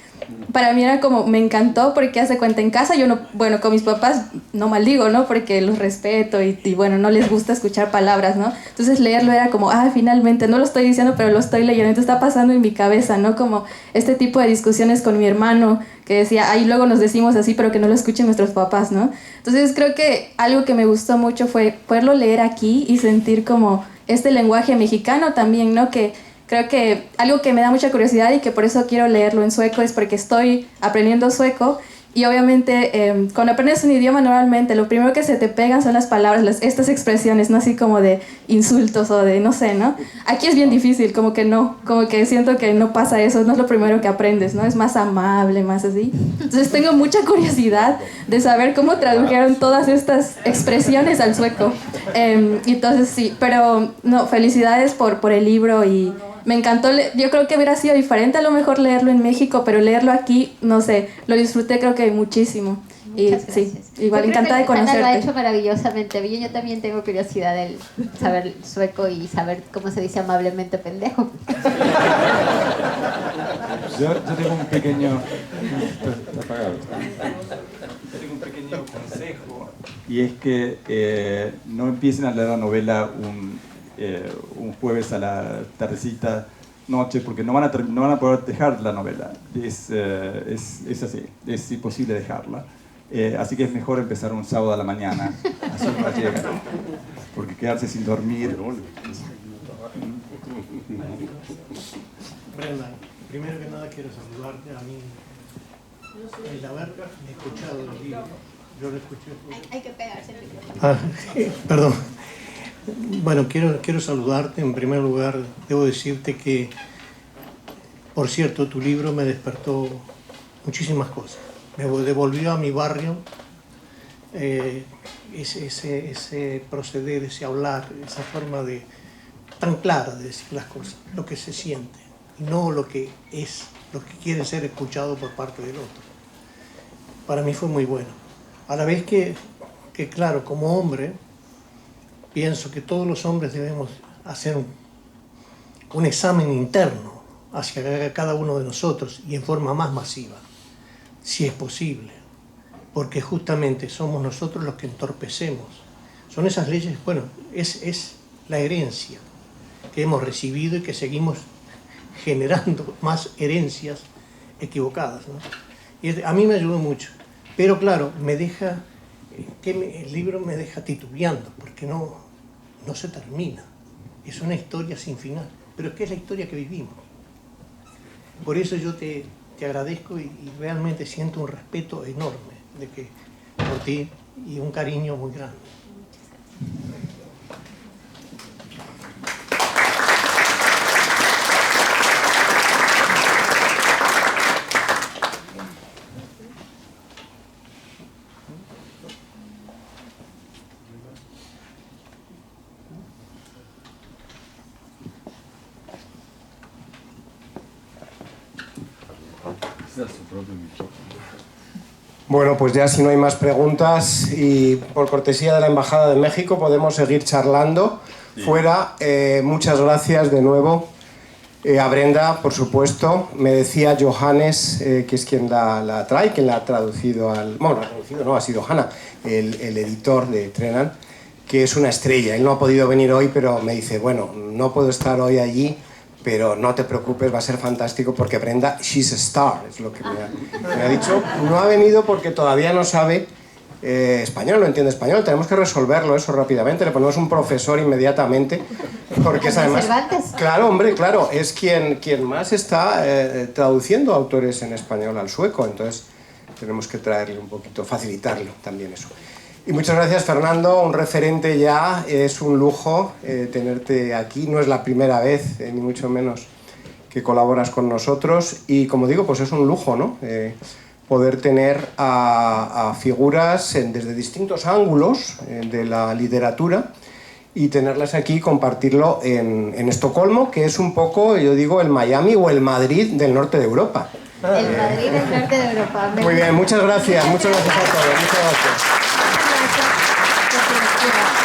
para mí era como, me encantó, porque hace cuenta, en casa yo no, bueno, con mis papás no maldigo, ¿no? Porque los respeto y bueno, no les gusta escuchar palabras, ¿no? Entonces leerlo era como, finalmente, no lo estoy diciendo, pero lo estoy leyendo, entonces está pasando en mi cabeza, ¿no? Como este tipo de discusiones con mi hermano, que decía, luego nos decimos así, pero que no lo escuchen nuestros papás, ¿no? Entonces creo que algo que me gustó mucho fue poderlo leer aquí y sentir como este lenguaje mexicano también, ¿no? Que creo que algo que me da mucha curiosidad y que por eso quiero leerlo en sueco es porque estoy aprendiendo sueco, Y obviamente cuando aprendes un idioma normalmente lo primero que se te pegan son las palabras, estas expresiones, no así como de insultos o de no sé, ¿no? Aquí es bien difícil, como que no, como que siento que no pasa eso, no es lo primero que aprendes, ¿no? Es más amable, más así. Entonces tengo mucha curiosidad de saber cómo tradujeron todas estas expresiones al sueco. Entonces sí, pero no, felicidades por el libro y me encantó, yo creo que hubiera sido diferente a lo mejor leerlo en México, pero leerlo aquí, no sé, lo disfruté creo que muchísimo. Y sí, igual encantada de conocerte. Lo ha hecho maravillosamente bien. Yo también tengo curiosidad de saber sueco y saber cómo se dice amablemente pendejo. Yo tengo un pequeño... consejo, y es que no empiecen a leer la novela un jueves a la tardecita, noche, porque no van a poder dejar la novela. Es así, es imposible dejarla. Así que es mejor empezar un sábado a la mañana, así no llega, porque quedarse sin dormir. Brenda, primero que nada quiero saludarte a mí. El haber escuchado el libro, yo lo escuché. Hay que pegarse el micrófono. Perdón. Bueno, quiero saludarte. En primer lugar, debo decirte que, por cierto, tu libro me despertó muchísimas cosas. Me devolvió a mi barrio ese proceder, ese hablar, esa forma tan clara de decir las cosas, lo que se siente, y no lo que quiere ser escuchado por parte del otro. Para mí fue muy bueno. A la vez que claro, como hombre, pienso que todos los hombres debemos hacer un examen interno hacia cada uno de nosotros y en forma más masiva, si es posible, porque justamente somos nosotros los que entorpecemos. Son esas leyes, bueno, es la herencia que hemos recibido y que seguimos generando más herencias equivocadas, ¿no? Y a mí me ayudó mucho, pero claro, el libro me deja titubeando, porque no se termina. Es una historia sin final, pero es que es la historia que vivimos. Por eso yo te agradezco y realmente siento un respeto enorme por ti y un cariño muy grande. Bueno, pues ya si no hay más preguntas y por cortesía de la Embajada de México podemos seguir charlando fuera. Muchas gracias de nuevo a Brenda, por supuesto. Me decía Johannes, que es quien la trae, quien la ha traducido bueno, la ha traducido, no, ha sido Hanna, el editor de Trenan, que es una estrella. Él no ha podido venir hoy, pero me dice, bueno, no puedo estar hoy allí, pero no te preocupes, va a ser fantástico porque Brenda, she's a star, es lo que me ha dicho. No ha venido porque todavía no sabe español, no entiende español. Tenemos que resolverlo eso rápidamente. Le ponemos un profesor inmediatamente porque es además... Claro, hombre, claro, es quien más está traduciendo autores en español al sueco. Entonces tenemos que traerle un poquito, facilitarlo también eso. Y muchas gracias, Fernando, un referente ya. Es un lujo tenerte aquí. No es la primera vez, ni mucho menos, que colaboras con nosotros. Y como digo, pues es un lujo, ¿no? Poder tener a figuras desde distintos ángulos de la literatura y tenerlas aquí, compartirlo en Estocolmo, que es un poco, yo digo, el Miami o el Madrid del norte de Europa. El Madrid del norte de Europa. Muy bien, muchas gracias a todos. Muchas gracias. Gracias.